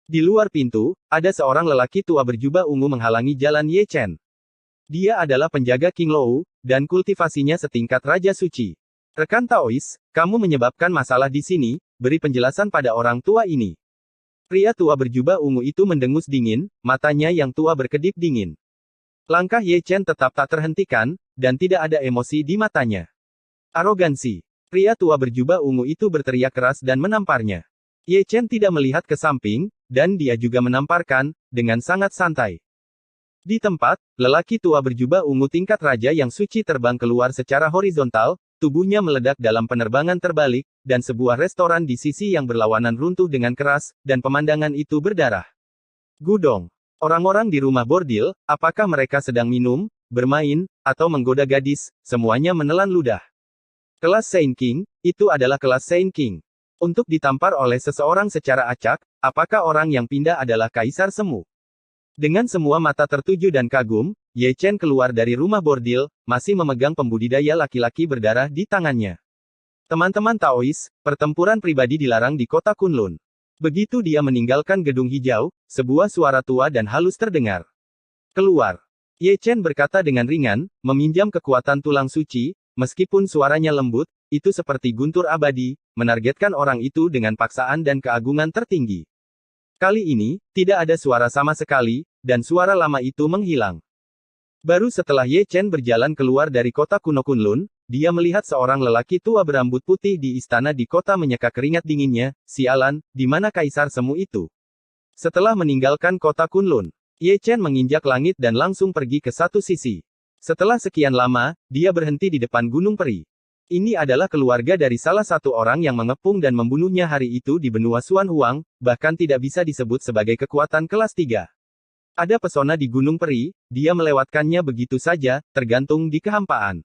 B: Di luar pintu, ada seorang lelaki tua berjubah ungu menghalangi jalan Ye Chen. Dia adalah penjaga King Lou, dan kultivasinya setingkat Raja Suci. Rekan Taois, kamu menyebabkan masalah di sini, beri penjelasan pada orang tua ini. Pria tua berjubah ungu itu mendengus dingin, matanya yang tua berkedip dingin. Langkah Ye Chen tetap tak terhentikan, dan tidak ada emosi di matanya. Arogansi. Pria tua berjubah ungu itu berteriak keras dan menamparnya. Ye Chen tidak melihat ke samping, dan dia juga menamparkan, dengan sangat santai. Di tempat, lelaki tua berjubah ungu tingkat raja yang suci terbang keluar secara horizontal, tubuhnya meledak dalam penerbangan terbalik, dan sebuah restoran di sisi yang berlawanan runtuh dengan keras, dan pemandangan itu berdarah. Gudong. Orang-orang di rumah bordil, apakah mereka sedang minum, bermain, atau menggoda gadis, semuanya menelan ludah. Kelas Saint King, itu adalah kelas Saint King. Untuk ditampar oleh seseorang secara acak, apakah orang yang pindah adalah Kaisar Semu? Dengan semua mata tertuju dan kagum, Ye Chen keluar dari rumah bordil, masih memegang pembudidaya laki-laki berdarah di tangannya. Teman-teman Taois, pertempuran pribadi dilarang di kota Kunlun. Begitu dia meninggalkan gedung hijau, sebuah suara tua dan halus terdengar. Keluar. Ye Chen berkata dengan ringan, meminjam kekuatan tulang suci, meskipun suaranya lembut, itu seperti guntur abadi, menargetkan orang itu dengan paksaan dan keagungan tertinggi. Kali ini, tidak ada suara sama sekali, dan suara lama itu menghilang. Baru setelah Ye Chen berjalan keluar dari kota kuno Kunlun, dia melihat seorang lelaki tua berambut putih di istana di kota menyeka keringat dinginnya. Sialan, di mana Kaisar Semu itu? Setelah meninggalkan kota Kunlun, Ye Chen menginjak langit dan langsung pergi ke satu sisi. Setelah sekian lama, dia berhenti di depan Gunung Peri. Ini adalah keluarga dari salah satu orang yang mengepung dan membunuhnya hari itu di benua Xuan Huang, bahkan tidak bisa disebut sebagai kekuatan kelas 3. Ada pesona di Gunung Peri, dia melewatkannya begitu saja, tergantung di kehampaan.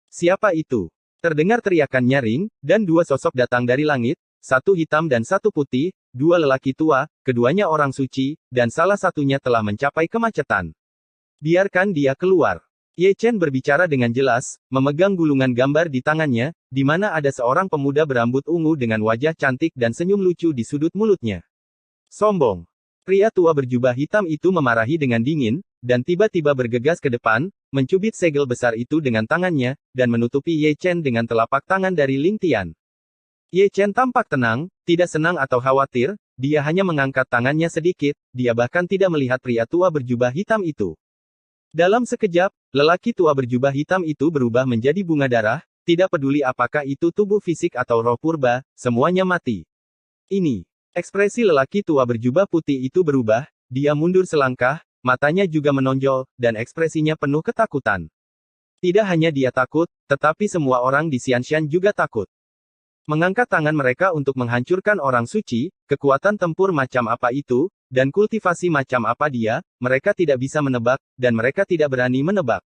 B: Siapa itu? Terdengar teriakan nyaring, dan dua sosok datang dari langit, satu hitam dan satu putih, dua lelaki tua, keduanya orang suci, dan salah satunya telah mencapai kemacetan. Biarkan dia keluar. Ye Chen berbicara dengan jelas, memegang gulungan gambar di tangannya, di mana ada seorang pemuda berambut ungu dengan wajah cantik dan senyum lucu di sudut mulutnya. Sombong. Pria tua berjubah hitam itu memarahi dengan dingin, dan tiba-tiba bergegas ke depan, mencubit segel besar itu dengan tangannya, dan menutupi Ye Chen dengan telapak tangan dari Ling Tian. Ye Chen tampak tenang, tidak senang atau khawatir, dia hanya mengangkat tangannya sedikit, dia bahkan tidak melihat pria tua berjubah hitam itu. Dalam sekejap, lelaki tua berjubah hitam itu berubah menjadi bunga darah, tidak peduli apakah itu tubuh fisik atau roh purba, semuanya mati. Ini. Ekspresi lelaki tua berjubah putih itu berubah, dia mundur selangkah, matanya juga menonjol, dan ekspresinya penuh ketakutan. Tidak hanya dia takut, tetapi semua orang di Xianshan juga takut. Mengangkat tangan mereka untuk menghancurkan orang suci, kekuatan tempur macam apa itu, dan kultivasi macam apa dia, mereka tidak bisa menebak, dan mereka tidak berani menebak.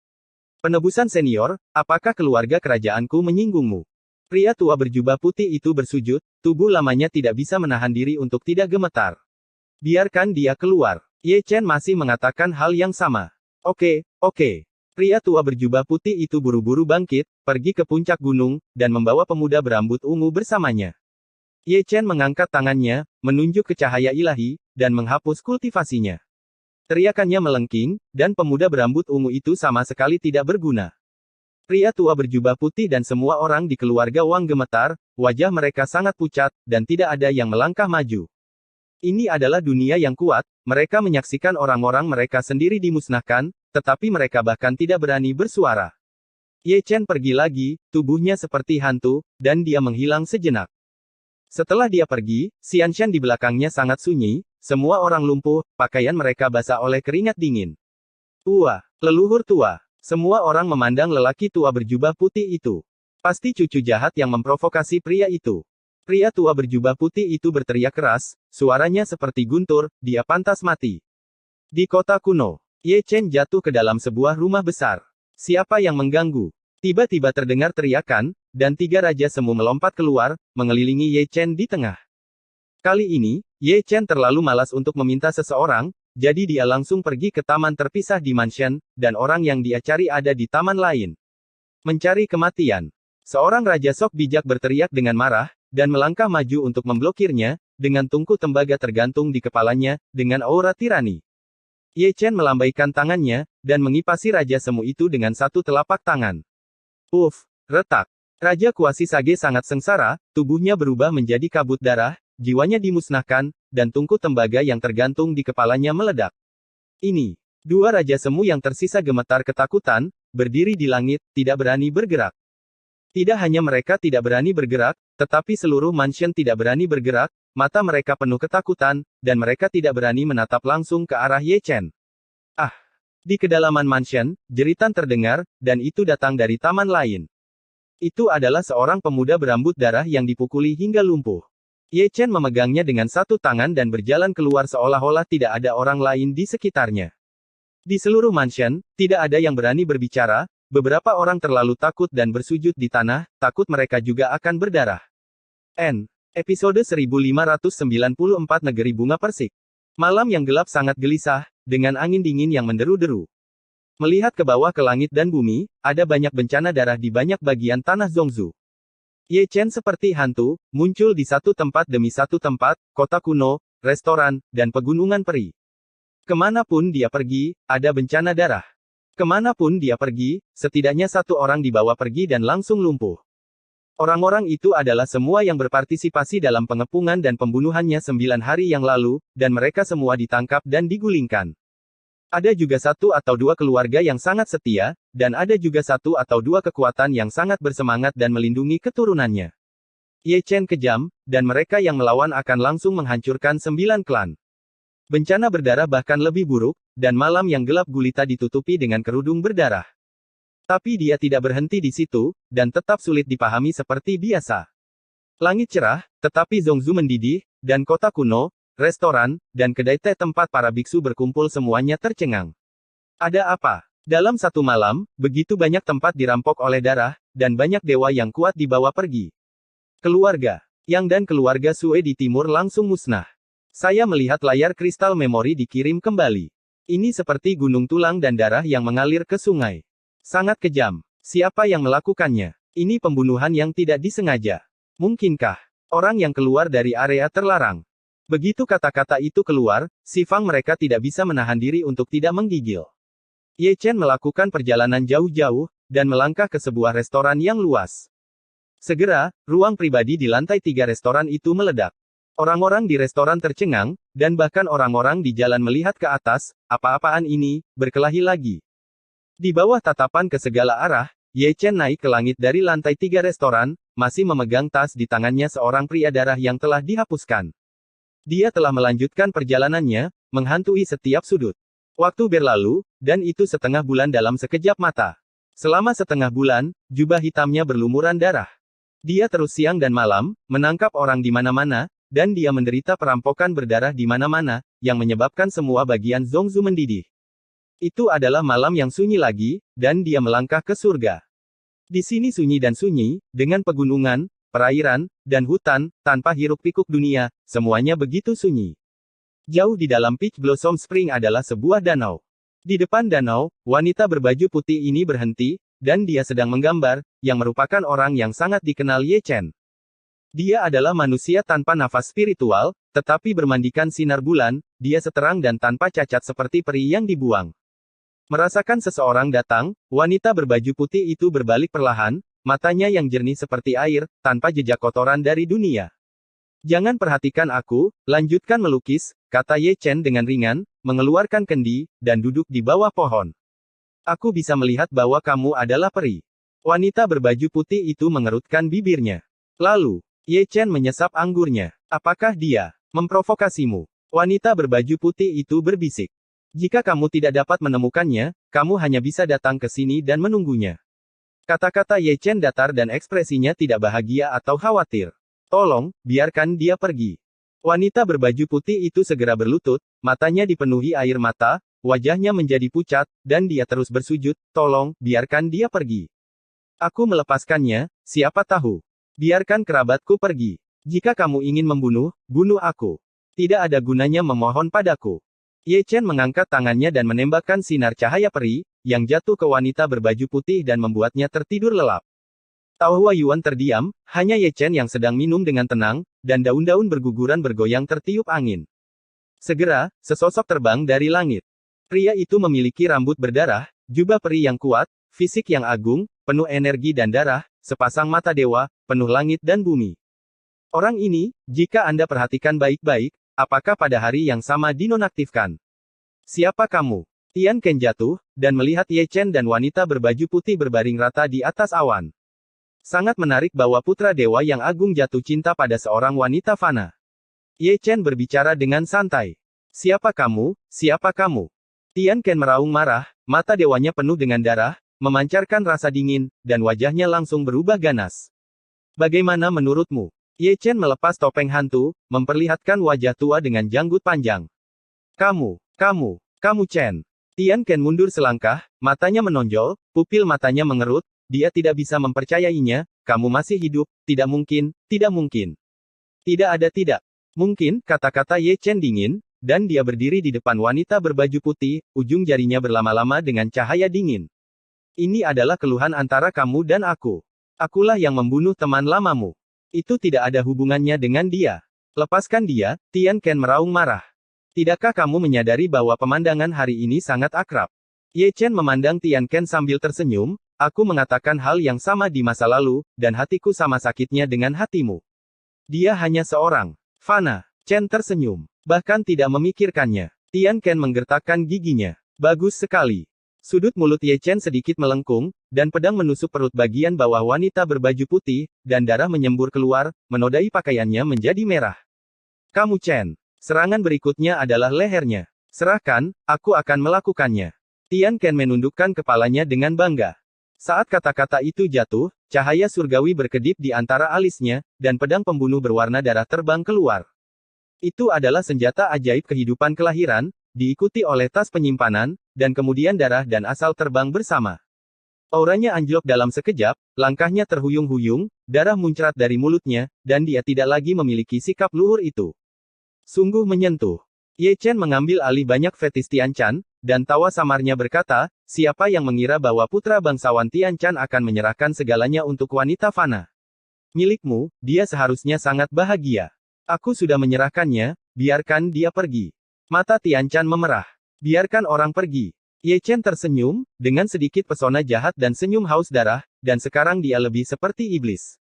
B: Penebusan senior, apakah keluarga kerajaanku menyinggungmu? Pria tua berjubah putih itu bersujud, tubuh lamanya tidak bisa menahan diri untuk tidak gemetar. Biarkan dia keluar. Ye Chen masih mengatakan hal yang sama. Oke. Pria tua berjubah putih itu buru-buru bangkit, pergi ke puncak gunung, dan membawa pemuda berambut ungu bersamanya. Ye Chen mengangkat tangannya, menunjuk ke cahaya ilahi, dan menghapus kultivasinya. Teriakannya melengking, dan pemuda berambut ungu itu sama sekali tidak berguna. Pria tua berjubah putih dan semua orang di keluarga Wang gemetar, wajah mereka sangat pucat, dan tidak ada yang melangkah maju. Ini adalah dunia yang kuat, mereka menyaksikan orang-orang mereka sendiri dimusnahkan, tetapi mereka bahkan tidak berani bersuara. Ye Chen pergi lagi, tubuhnya seperti hantu, dan dia menghilang sejenak. Setelah dia pergi, Xianshan di belakangnya sangat sunyi, semua orang lumpuh, pakaian mereka basah oleh keringat dingin. Leluhur tua. Semua orang memandang lelaki tua berjubah putih itu. Pasti cucu jahat yang memprovokasi pria itu. Pria tua berjubah putih itu berteriak keras, suaranya seperti guntur, dia pantas mati. Di kota kuno, Ye Chen jatuh ke dalam sebuah rumah besar. Siapa yang mengganggu? Tiba-tiba terdengar teriakan, dan 3 raja semu melompat keluar, mengelilingi Ye Chen di tengah. Kali ini, Ye Chen terlalu malas untuk meminta seseorang, jadi dia langsung pergi ke taman terpisah di mansion, dan orang yang dia cari ada di taman lain. Mencari kematian. Seorang raja sok bijak berteriak dengan marah, dan melangkah maju untuk memblokirnya, dengan tungku tembaga tergantung di kepalanya, dengan aura tirani. Ye Chen melambaikan tangannya, dan mengipasi raja semu itu dengan satu telapak tangan. Uff, retak. Raja Kuasi Sage sangat sengsara, tubuhnya berubah menjadi kabut darah, jiwanya dimusnahkan, dan tungku tembaga yang tergantung di kepalanya meledak. Ini, 2 raja semu yang tersisa gemetar ketakutan, berdiri di langit, tidak berani bergerak. Tidak hanya mereka tidak berani bergerak, tetapi seluruh mansion tidak berani bergerak, mata mereka penuh ketakutan, dan mereka tidak berani menatap langsung ke arah Ye Chen. Ah! Di kedalaman mansion, jeritan terdengar, dan itu datang dari taman lain. Itu adalah seorang pemuda berambut darah yang dipukuli hingga lumpuh. Ye Chen memegangnya dengan satu tangan dan berjalan keluar seolah-olah tidak ada orang lain di sekitarnya. Di seluruh mansion, tidak ada yang berani berbicara, beberapa orang terlalu takut dan bersujud di tanah, takut mereka juga akan berdarah. Episode 1594 Negeri Bunga Persik. Malam yang gelap sangat gelisah, dengan angin dingin yang menderu-deru. Melihat ke bawah ke langit dan bumi, ada banyak bencana darah di banyak bagian tanah Zhongzhou. Ye Chen seperti hantu, muncul di satu tempat demi satu tempat, kota kuno, restoran, dan pegunungan peri. Kemanapun dia pergi, ada bencana darah. Kemanapun dia pergi, setidaknya satu orang dibawa pergi dan langsung lumpuh. Orang-orang itu adalah semua yang berpartisipasi dalam pengepungan dan pembunuhannya 9 hari yang lalu, dan mereka semua ditangkap dan digulingkan. Ada juga 1 atau 2 keluarga yang sangat setia, dan ada juga 1 atau 2 kekuatan yang sangat bersemangat dan melindungi keturunannya. Ye Chen kejam, dan mereka yang melawan akan langsung menghancurkan 9 klan. Bencana berdarah bahkan lebih buruk, dan malam yang gelap gulita ditutupi dengan kerudung berdarah. Tapi dia tidak berhenti di situ, dan tetap sulit dipahami seperti biasa. Langit cerah, tetapi Zhongzhou mendidih, dan kota kuno, restoran, dan kedai teh tempat para biksu berkumpul semuanya tercengang. Ada apa? Dalam satu malam, begitu banyak tempat dirampok oleh darah, dan banyak dewa yang kuat dibawa pergi. Keluarga Yang dan keluarga Sue di timur langsung musnah. Saya melihat layar kristal memori dikirim kembali. Ini seperti gunung tulang dan darah yang mengalir ke sungai. Sangat kejam. Siapa yang melakukannya? Ini pembunuhan yang tidak disengaja. Mungkinkah orang yang keluar dari area terlarang? Begitu kata-kata itu keluar, si Fang mereka tidak bisa menahan diri untuk tidak menggigil. Ye Chen melakukan perjalanan jauh-jauh, dan melangkah ke sebuah restoran yang luas. Segera, ruang pribadi di lantai 3 restoran itu meledak. Orang-orang di restoran tercengang, dan bahkan orang-orang di jalan melihat ke atas, apa-apaan ini, berkelahi lagi. Di bawah tatapan ke segala arah, Ye Chen naik ke langit dari lantai 3 restoran, masih memegang tas di tangannya seorang pria darah yang telah dihapuskan. Dia telah melanjutkan perjalanannya, menghantui setiap sudut. Waktu berlalu, dan itu setengah bulan dalam sekejap mata. Selama setengah bulan, jubah hitamnya berlumuran darah. Dia terus siang dan malam, menangkap orang di mana-mana, dan dia menderita perampokan berdarah di mana-mana, yang menyebabkan semua bagian Zhongzhou mendidih. Itu adalah malam yang sunyi lagi, dan dia melangkah ke surga. Di sini sunyi dan sunyi, dengan pegunungan, perairan, dan hutan, tanpa hiruk-pikuk dunia, semuanya begitu sunyi. Jauh di dalam Peach Blossom Spring adalah sebuah danau. Di depan danau, wanita berbaju putih ini berhenti, dan dia sedang menggambar, yang merupakan orang yang sangat dikenal Ye Chen. Dia adalah manusia tanpa nafas spiritual, tetapi bermandikan sinar bulan, dia seterang dan tanpa cacat seperti peri yang dibuang. Merasakan seseorang datang, wanita berbaju putih itu berbalik perlahan, matanya yang jernih seperti air, tanpa jejak kotoran dari dunia. Jangan perhatikan aku, lanjutkan melukis, kata Ye Chen dengan ringan, mengeluarkan kendi, dan duduk di bawah pohon. Aku bisa melihat bahwa kamu adalah peri. Wanita berbaju putih itu mengerutkan bibirnya. Lalu, Ye Chen menyesap anggurnya. Apakah dia memprovokasimu? Wanita berbaju putih itu berbisik. Jika kamu tidak dapat menemukannya, kamu hanya bisa datang ke sini dan menunggunya. Kata-kata Ye Chen datar dan ekspresinya tidak bahagia atau khawatir. Tolong, biarkan dia pergi. Wanita berbaju putih itu segera berlutut, matanya dipenuhi air mata, wajahnya menjadi pucat, dan dia terus bersujud, tolong, biarkan dia pergi. Aku melepaskannya, siapa tahu. Biarkan kerabatku pergi. Jika kamu ingin membunuh, bunuh aku. Tidak ada gunanya memohon padaku. Ye Chen mengangkat tangannya dan menembakkan sinar cahaya peri, yang jatuh ke wanita berbaju putih dan membuatnya tertidur lelap. Tao Huayuan terdiam, hanya Ye Chen yang sedang minum dengan tenang, dan daun-daun berguguran bergoyang tertiup angin. Segera, sesosok terbang dari langit. Pria itu memiliki rambut berdarah, jubah peri yang kuat, fisik yang agung, penuh energi dan darah, sepasang mata dewa, penuh langit dan bumi. Orang ini, jika Anda perhatikan baik-baik, apakah pada hari yang sama dinonaktifkan? Siapa kamu? Tian Ken jatuh, dan melihat Ye Chen dan wanita berbaju putih berbaring rata di atas awan. Sangat menarik bahwa putra dewa yang agung jatuh cinta pada seorang wanita fana. Ye Chen berbicara dengan santai. Siapa kamu? Siapa kamu? Tian Ken meraung marah, mata dewanya penuh dengan darah, memancarkan rasa dingin, dan wajahnya langsung berubah ganas. Bagaimana menurutmu? Ye Chen melepas topeng hantu, memperlihatkan wajah tua dengan janggut panjang. Kamu Chen. Tian Ken mundur selangkah, matanya menonjol, pupil matanya mengerut, dia tidak bisa mempercayainya, kamu masih hidup, tidak mungkin, tidak mungkin. Tidak ada tidak. Mungkin, kata-kata Ye Chen dingin, dan dia berdiri di depan wanita berbaju putih, ujung jarinya berlama-lama dengan cahaya dingin. Ini adalah keluhan antara kamu dan aku. Akulah yang membunuh teman lamamu. Itu tidak ada hubungannya dengan dia. Lepaskan dia, Tian Ken meraung marah. Tidakkah kamu menyadari bahwa pemandangan hari ini sangat akrab? Ye Chen memandang Tian Ken sambil tersenyum, aku mengatakan hal yang sama di masa lalu, dan hatiku sama sakitnya dengan hatimu. Dia hanya seorang fana. Chen tersenyum, bahkan tidak memikirkannya. Tian Ken menggertakkan giginya. Bagus sekali. Sudut mulut Ye Chen sedikit melengkung, dan pedang menusuk perut bagian bawah wanita berbaju putih, dan darah menyembur keluar, menodai pakaiannya menjadi merah. Kamu Chen. Serangan berikutnya adalah lehernya. Serahkan, aku akan melakukannya. Tian Ken menundukkan kepalanya dengan bangga. Saat kata-kata itu jatuh, cahaya surgawi berkedip di antara alisnya, dan pedang pembunuh berwarna darah terbang keluar. Itu adalah senjata ajaib kehidupan kelahiran, diikuti oleh tas penyimpanan, dan kemudian darah dan asal terbang bersama. Auranya anjlok dalam sekejap, langkahnya terhuyung-huyung, darah muncrat dari mulutnya, dan dia tidak lagi memiliki sikap luhur itu. Sungguh menyentuh. Ye Chen mengambil alih banyak fetis Tian Chan, dan tawa samarnya berkata, siapa yang mengira bahwa putra bangsawan Tian Chan akan menyerahkan segalanya untuk wanita fana? Milikmu, dia seharusnya sangat bahagia. Aku sudah menyerahkannya, biarkan dia pergi. Mata Tian Chan memerah. Biarkan orang pergi. Ye Chen tersenyum, dengan sedikit pesona jahat dan senyum haus darah, dan sekarang dia lebih seperti iblis.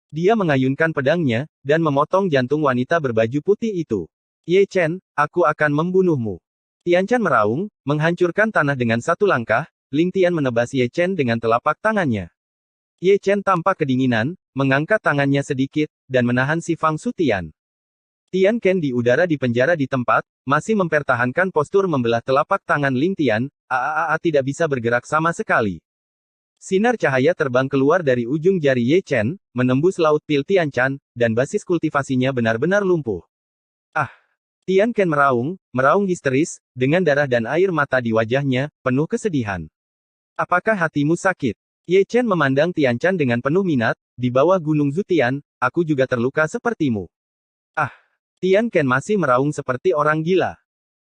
B: Dia mengayunkan pedangnya, dan memotong jantung wanita berbaju putih itu. Ye Chen, aku akan membunuhmu. Tian Chan meraung, menghancurkan tanah dengan satu langkah, Ling Tian menebas Ye Chen dengan telapak tangannya. Ye Chen tampak kedinginan, mengangkat tangannya sedikit, dan menahan si Fang Su Tian. Tian Ken di udara di penjara di tempat, masih mempertahankan postur membelah telapak tangan Ling Tian, tidak bisa bergerak sama sekali. Sinar cahaya terbang keluar dari ujung jari Ye Chen, menembus laut pil Tian Chan, dan basis kultivasinya benar-benar lumpuh. Tian Ken meraung histeris, dengan darah dan air mata di wajahnya, penuh kesedihan. Apakah hatimu sakit? Ye Chen memandang Tian Chan dengan penuh minat, di bawah gunung Zutian, aku juga terluka sepertimu. Tian Ken masih meraung seperti orang gila.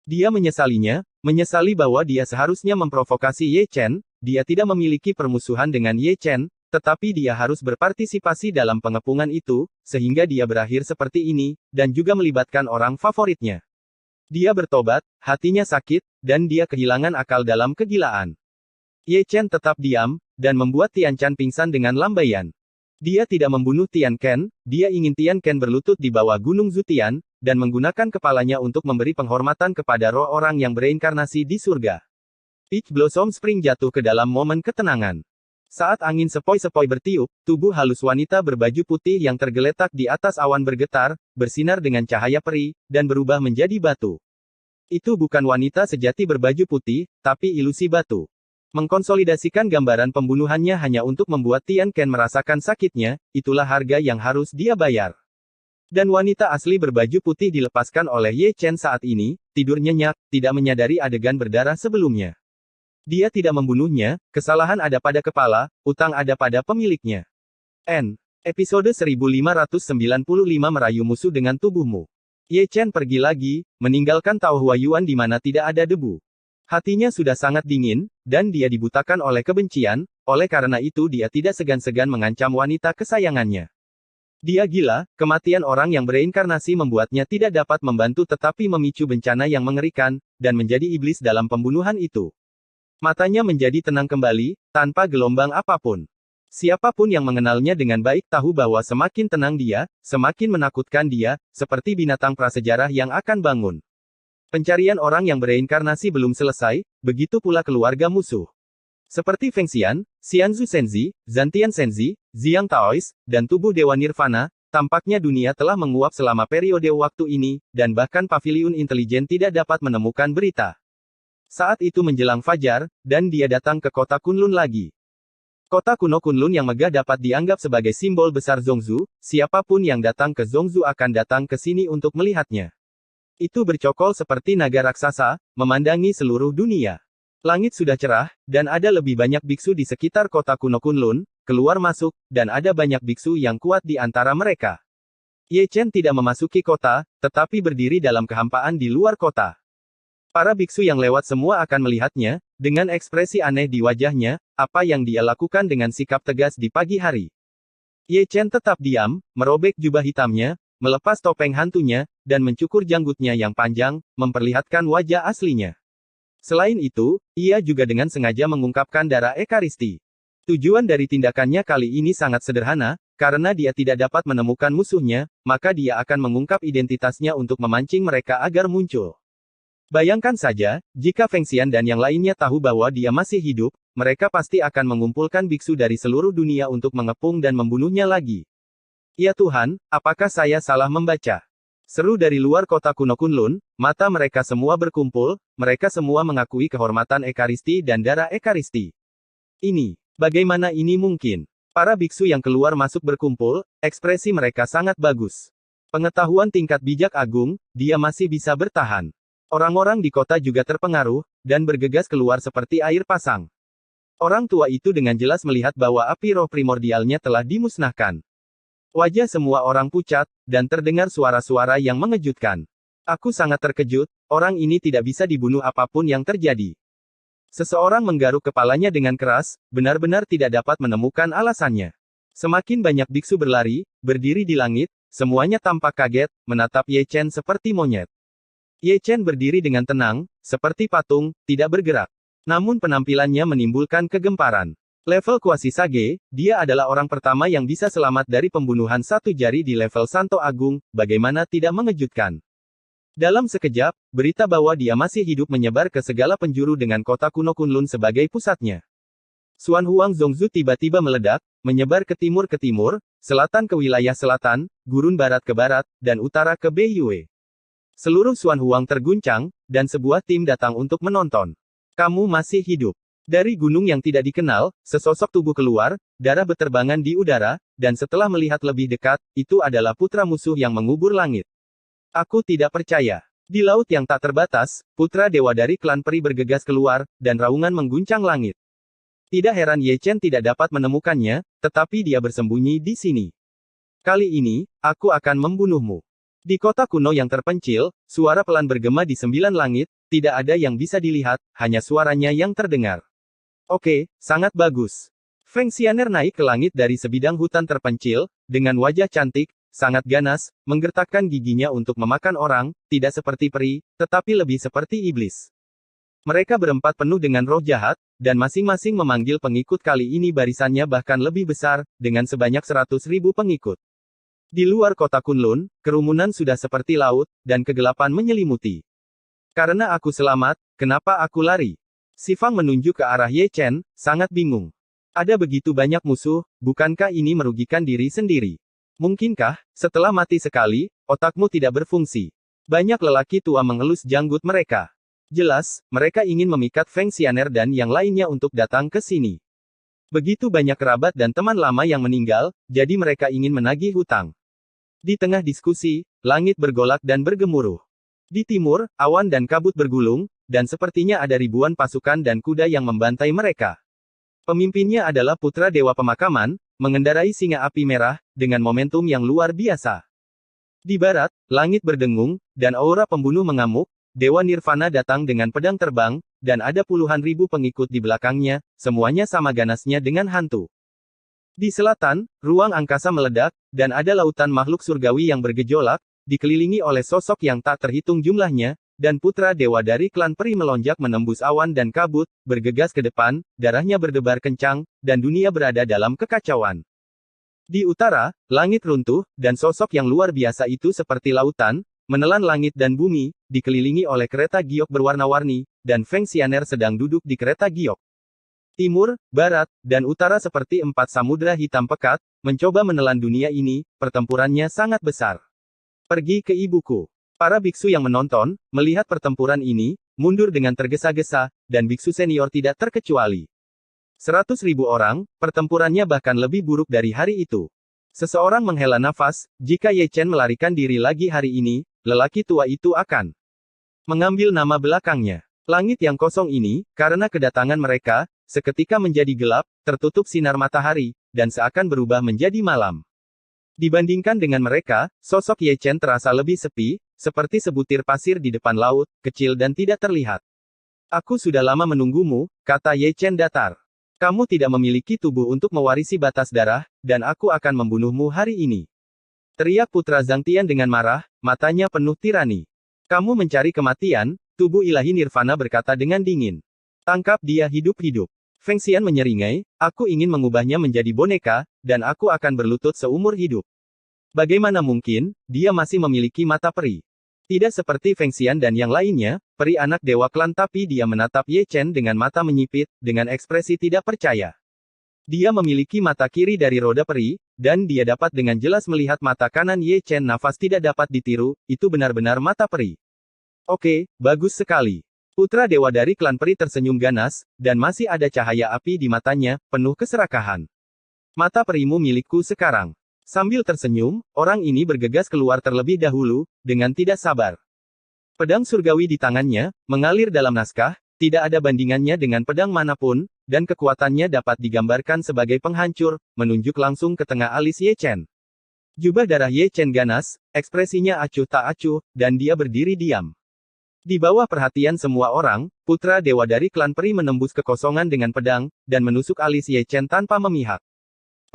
B: Dia menyesali bahwa dia seharusnya memprovokasi Ye Chen, dia tidak memiliki permusuhan dengan Ye Chen, tetapi dia harus berpartisipasi dalam pengepungan itu, sehingga dia berakhir seperti ini, dan juga melibatkan orang favoritnya. Dia bertobat, hatinya sakit, dan dia kehilangan akal dalam kegilaan. Ye Chen tetap diam, dan membuat Tian Chan pingsan dengan lambaian. Dia tidak membunuh Tian Ken, dia ingin Tian Ken berlutut di bawah gunung Zutian, dan menggunakan kepalanya untuk memberi penghormatan kepada roh orang yang bereinkarnasi di surga. Peach Blossom Spring jatuh ke dalam momen ketenangan. Saat angin sepoi-sepoi bertiup, tubuh halus wanita berbaju putih yang tergeletak di atas awan bergetar, bersinar dengan cahaya peri, dan berubah menjadi batu. Itu bukan wanita sejati berbaju putih, tapi ilusi batu. Mengkonsolidasikan gambaran pembunuhannya hanya untuk membuat Tian Ken merasakan sakitnya, itulah harga yang harus dia bayar. Dan wanita asli berbaju putih dilepaskan oleh Ye Chen saat ini, tidur nyenyak, tidak menyadari adegan berdarah sebelumnya. Dia tidak membunuhnya, kesalahan ada pada kepala, utang ada pada pemiliknya. Episode 1595 merayu musuh dengan tubuhmu. Ye Chen pergi lagi, meninggalkan Tao Huayuan di mana tidak ada debu. Hatinya sudah sangat dingin, dan dia dibutakan oleh kebencian, oleh karena itu dia tidak segan-segan mengancam wanita kesayangannya. Dia gila, kematian orang yang bereinkarnasi membuatnya tidak dapat membantu tetapi memicu bencana yang mengerikan, dan menjadi iblis dalam pembunuhan itu. Matanya menjadi tenang kembali, tanpa gelombang apapun. Siapapun yang mengenalnya dengan baik tahu bahwa semakin tenang dia, semakin menakutkan dia, seperti binatang prasejarah yang akan bangun. Pencarian orang yang bereinkarnasi belum selesai, begitu pula keluarga musuh. Seperti Feng Xian, Xianzu Senzi, Zantian Senzi, Xiang Taois, dan tubuh Dewa Nirvana, tampaknya dunia telah menguap selama periode waktu ini, dan bahkan paviliun intelijen tidak dapat menemukan berita. Saat itu menjelang fajar, dan dia datang ke kota Kunlun lagi. Kota kuno Kunlun yang megah dapat dianggap sebagai simbol besar Zhongzhou, siapapun yang datang ke Zhongzhou akan datang ke sini untuk melihatnya. Itu bercokol seperti naga raksasa, memandangi seluruh dunia. Langit sudah cerah, dan ada lebih banyak biksu di sekitar kota kuno Kunlun, keluar masuk, dan ada banyak biksu yang kuat di antara mereka. Ye Chen tidak memasuki kota, tetapi berdiri dalam kehampaan di luar kota. Para biksu yang lewat semua akan melihatnya, dengan ekspresi aneh di wajahnya, apa yang dia lakukan dengan sikap tegas di pagi hari. Ye Chen tetap diam, merobek jubah hitamnya, melepas topeng hantunya, dan mencukur janggutnya yang panjang, memperlihatkan wajah aslinya. Selain itu, ia juga dengan sengaja mengungkapkan darah Ekaristi. Tujuan dari tindakannya kali ini sangat sederhana, karena dia tidak dapat menemukan musuhnya, maka dia akan mengungkap identitasnya untuk memancing mereka agar muncul. Bayangkan saja, jika Feng Xian dan yang lainnya tahu bahwa dia masih hidup, mereka pasti akan mengumpulkan biksu dari seluruh dunia untuk mengepung dan membunuhnya lagi. Ya Tuhan, apakah saya salah membaca? Seru dari luar kota kuno Kunlun, mata mereka semua berkumpul, mereka semua mengakui kehormatan Ekaristi dan darah Ekaristi. Bagaimana ini mungkin? Para biksu yang keluar masuk berkumpul, ekspresi mereka sangat bagus. Pengetahuan tingkat bijak agung, dia masih bisa bertahan. Orang-orang di kota juga terpengaruh, dan bergegas keluar seperti air pasang. Orang tua itu dengan jelas melihat bahwa api roh primordialnya telah dimusnahkan. Wajah semua orang pucat, dan terdengar suara-suara yang mengejutkan. Aku sangat terkejut, orang ini tidak bisa dibunuh apapun yang terjadi. Seseorang menggaruk kepalanya dengan keras, benar-benar tidak dapat menemukan alasannya. Semakin banyak biksu berlari, berdiri di langit, semuanya tampak kaget, menatap Ye Chen seperti monyet. Ye Chen berdiri dengan tenang, seperti patung, tidak bergerak. Namun penampilannya menimbulkan kegemparan. Level Kuasi Sage, dia adalah orang pertama yang bisa selamat dari pembunuhan satu jari di level Santo Agung, bagaimana tidak mengejutkan. Dalam sekejap, berita bahwa dia masih hidup menyebar ke segala penjuru dengan kota kuno Kunlun sebagai pusatnya. Xuan Huang Zhongzhou tiba-tiba meledak, menyebar ke timur, selatan ke wilayah selatan, gurun barat ke barat, dan utara ke Beiyue. Seluruh Xuan Huang terguncang, dan sebuah tim datang untuk menonton. Kamu masih hidup. Dari gunung yang tidak dikenal, sesosok tubuh keluar, darah beterbangan di udara, dan setelah melihat lebih dekat, itu adalah putra musuh yang mengubur langit. Aku tidak percaya. Di laut yang tak terbatas, putra dewa dari klan peri bergegas keluar, dan raungan mengguncang langit. Tidak heran Ye Chen tidak dapat menemukannya, tetapi dia bersembunyi di sini. Kali ini, aku akan membunuhmu. Di kota kuno yang terpencil, suara pelan bergema di 9 langit, tidak ada yang bisa dilihat, hanya suaranya yang terdengar. Oke, sangat bagus. Feng Xianer naik ke langit dari sebidang hutan terpencil, dengan wajah cantik, sangat ganas, menggertakkan giginya untuk memakan orang, tidak seperti peri, tetapi lebih seperti iblis. Mereka berempat penuh dengan roh jahat, dan masing-masing memanggil pengikut kali ini barisannya bahkan lebih besar, dengan sebanyak 100.000 pengikut. Di luar kota Kunlun, kerumunan sudah seperti laut, dan kegelapan menyelimuti. Karena aku selamat, kenapa aku lari? Si Fang menunjuk ke arah Ye Chen, sangat bingung. Ada begitu banyak musuh, bukankah ini merugikan diri sendiri? Mungkinkah, setelah mati sekali, otakmu tidak berfungsi? Banyak lelaki tua mengelus janggut mereka. Jelas, mereka ingin memikat Feng Xianer dan yang lainnya untuk datang ke sini. Begitu banyak kerabat dan teman lama yang meninggal, jadi mereka ingin menagih hutang. Di tengah diskusi, langit bergolak dan bergemuruh. Di timur, awan dan kabut bergulung, dan sepertinya ada ribuan pasukan dan kuda yang membantai mereka. Pemimpinnya adalah putra dewa pemakaman, mengendarai singa api merah, dengan momentum yang luar biasa. Di barat, langit berdengung, dan aura pembunuh mengamuk, Dewa Nirvana datang dengan pedang terbang, dan ada puluhan ribu pengikut di belakangnya, semuanya sama ganasnya dengan hantu. Di selatan, ruang angkasa meledak, dan ada lautan makhluk surgawi yang bergejolak, dikelilingi oleh sosok yang tak terhitung jumlahnya, dan putra dewa dari klan peri melonjak menembus awan dan kabut, bergegas ke depan, darahnya berdebar kencang, dan dunia berada dalam kekacauan. Di utara, langit runtuh, dan sosok yang luar biasa itu seperti lautan, menelan langit dan bumi, dikelilingi oleh kereta giok berwarna-warni, dan Feng Xianer sedang duduk di kereta giok. Timur, barat, dan utara seperti empat samudra hitam pekat, mencoba menelan dunia ini, pertempurannya sangat besar. Pergi ke ibuku. Para biksu yang menonton, melihat pertempuran ini, mundur dengan tergesa-gesa, dan biksu senior tidak terkecuali. 100.000 orang, pertempurannya bahkan lebih buruk dari hari itu. Seseorang menghela nafas, jika Ye Chen melarikan diri lagi hari ini, lelaki tua itu akan mengambil nama belakangnya. Langit yang kosong ini, karena kedatangan mereka, seketika menjadi gelap, tertutup sinar matahari, dan seakan berubah menjadi malam. Dibandingkan dengan mereka, sosok Ye Chen terasa lebih sepi, seperti sebutir pasir di depan laut, kecil dan tidak terlihat. Aku sudah lama menunggumu, kata Ye Chen datar. Kamu tidak memiliki tubuh untuk mewarisi batas darah, dan aku akan membunuhmu hari ini. Teriak putra Zhang Tian dengan marah, matanya penuh tirani. Kamu mencari kematian, tubuh ilahi Nirvana berkata dengan dingin. Tangkap dia hidup-hidup. Feng Xian menyeringai, aku ingin mengubahnya menjadi boneka, dan aku akan berlutut seumur hidup. Bagaimana mungkin, dia masih memiliki mata peri. Tidak seperti Feng Xian dan yang lainnya, peri anak dewa klan tapi dia menatap Ye Chen dengan mata menyipit, dengan ekspresi tidak percaya. Dia memiliki mata kiri dari roda peri, dan dia dapat dengan jelas melihat mata kanan Ye Chen nafas tidak dapat ditiru, itu benar-benar mata peri. Oke, bagus sekali. Putra dewa dari klan peri tersenyum ganas, dan masih ada cahaya api di matanya, penuh keserakahan. Mata perimu milikku sekarang. Sambil tersenyum, orang ini bergegas keluar terlebih dahulu, dengan tidak sabar. Pedang surgawi di tangannya, mengalir dalam naskah, tidak ada bandingannya dengan pedang manapun, dan kekuatannya dapat digambarkan sebagai penghancur, menunjuk langsung ke tengah alis Ye Chen. Jubah darah Ye Chen ganas, ekspresinya acuh tak acuh, dan dia berdiri diam. Di bawah perhatian semua orang, putra dewa dari klan peri menembus kekosongan dengan pedang, dan menusuk alis Ye Chen tanpa memihak.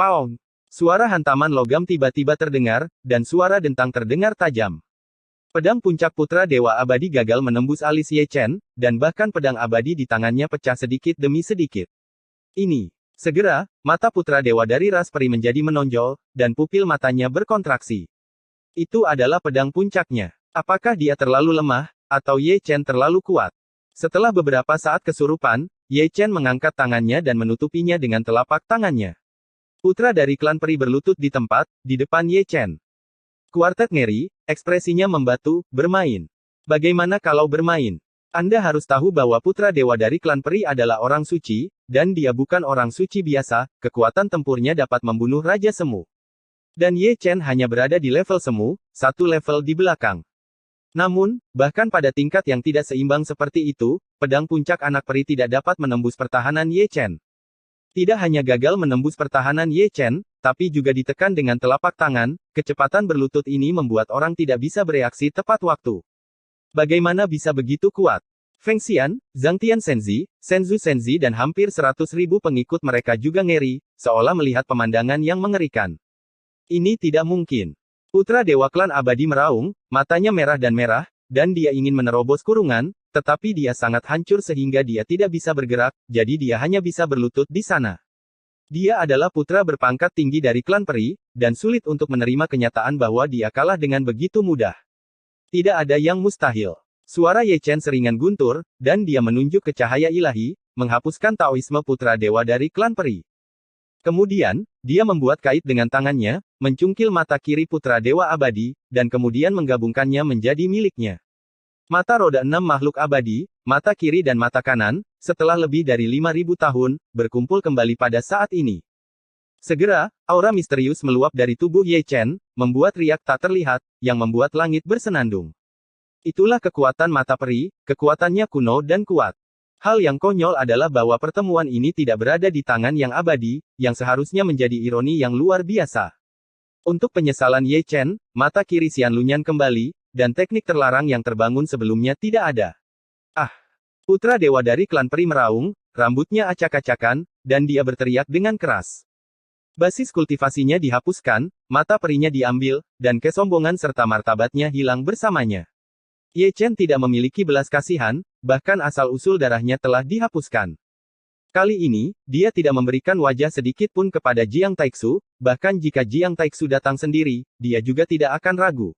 B: Paong! Suara hantaman logam tiba-tiba terdengar, dan suara dentang terdengar tajam. Pedang puncak putra dewa abadi gagal menembus alis Ye Chen, dan bahkan pedang abadi di tangannya pecah sedikit demi sedikit. Ini. Segera, mata putra dewa dari ras peri menjadi menonjol, dan pupil matanya berkontraksi. Itu adalah pedang puncaknya. Apakah dia terlalu lemah, atau Ye Chen terlalu kuat? Setelah beberapa saat kesurupan, Ye Chen mengangkat tangannya dan menutupinya dengan telapak tangannya. Putra dari klan peri berlutut di tempat, di depan Ye Chen. Kuartet ngeri, ekspresinya membatu, bermain. Bagaimana kalau bermain? Anda harus tahu bahwa putra dewa dari klan peri adalah orang suci, dan dia bukan orang suci biasa, kekuatan tempurnya dapat membunuh Raja Semu. Dan Ye Chen hanya berada di level semu, satu level di belakang. Namun, bahkan pada tingkat yang tidak seimbang seperti itu, pedang puncak anak peri tidak dapat menembus pertahanan Ye Chen. Tidak hanya gagal menembus pertahanan Ye Chen, tapi juga ditekan dengan telapak tangan, kecepatan berlutut ini membuat orang tidak bisa bereaksi tepat waktu. Bagaimana bisa begitu kuat? Feng Xian, Zhang Tian Senzi, Senzu Senzi dan hampir 100.000 pengikut mereka juga ngeri, seolah melihat pemandangan yang mengerikan. Ini tidak mungkin. Putra Dewa Klan Abadi meraung, matanya merah, dan dia ingin menerobos kurungan, tetapi dia sangat hancur sehingga dia tidak bisa bergerak, jadi dia hanya bisa berlutut di sana. Dia adalah putra berpangkat tinggi dari klan peri, dan sulit untuk menerima kenyataan bahwa dia kalah dengan begitu mudah. Tidak ada yang mustahil. Suara Ye Chen seringan guntur, dan dia menunjuk ke cahaya ilahi, menghapuskan Taoisme putra dewa dari klan peri. Kemudian, dia membuat kait dengan tangannya, mencungkil mata kiri putra dewa abadi, dan kemudian menggabungkannya menjadi miliknya. Mata roda 6 makhluk abadi, mata kiri dan mata kanan, setelah lebih dari 5.000 tahun, berkumpul kembali pada saat ini. Segera, aura misterius meluap dari tubuh Ye Chen, membuat riak tak terlihat, yang membuat langit bersenandung. Itulah kekuatan mata peri, kekuatannya kuno dan kuat. Hal yang konyol adalah bahwa pertemuan ini tidak berada di tangan yang abadi, yang seharusnya menjadi ironi yang luar biasa. Untuk penyesalan Ye Chen, mata kiri Xian Lunyan kembali, dan teknik terlarang yang terbangun sebelumnya tidak ada. Ah! Putra dewa dari klan peri meraung, rambutnya acak-acakan, dan dia berteriak dengan keras. Basis kultivasinya dihapuskan, mata perinya diambil, dan kesombongan serta martabatnya hilang bersamanya. Ye Chen tidak memiliki belas kasihan, bahkan asal-usul darahnya telah dihapuskan. Kali ini, dia tidak memberikan wajah sedikit pun kepada Jiang Taixu, bahkan jika Jiang Taixu datang sendiri, dia juga tidak akan ragu.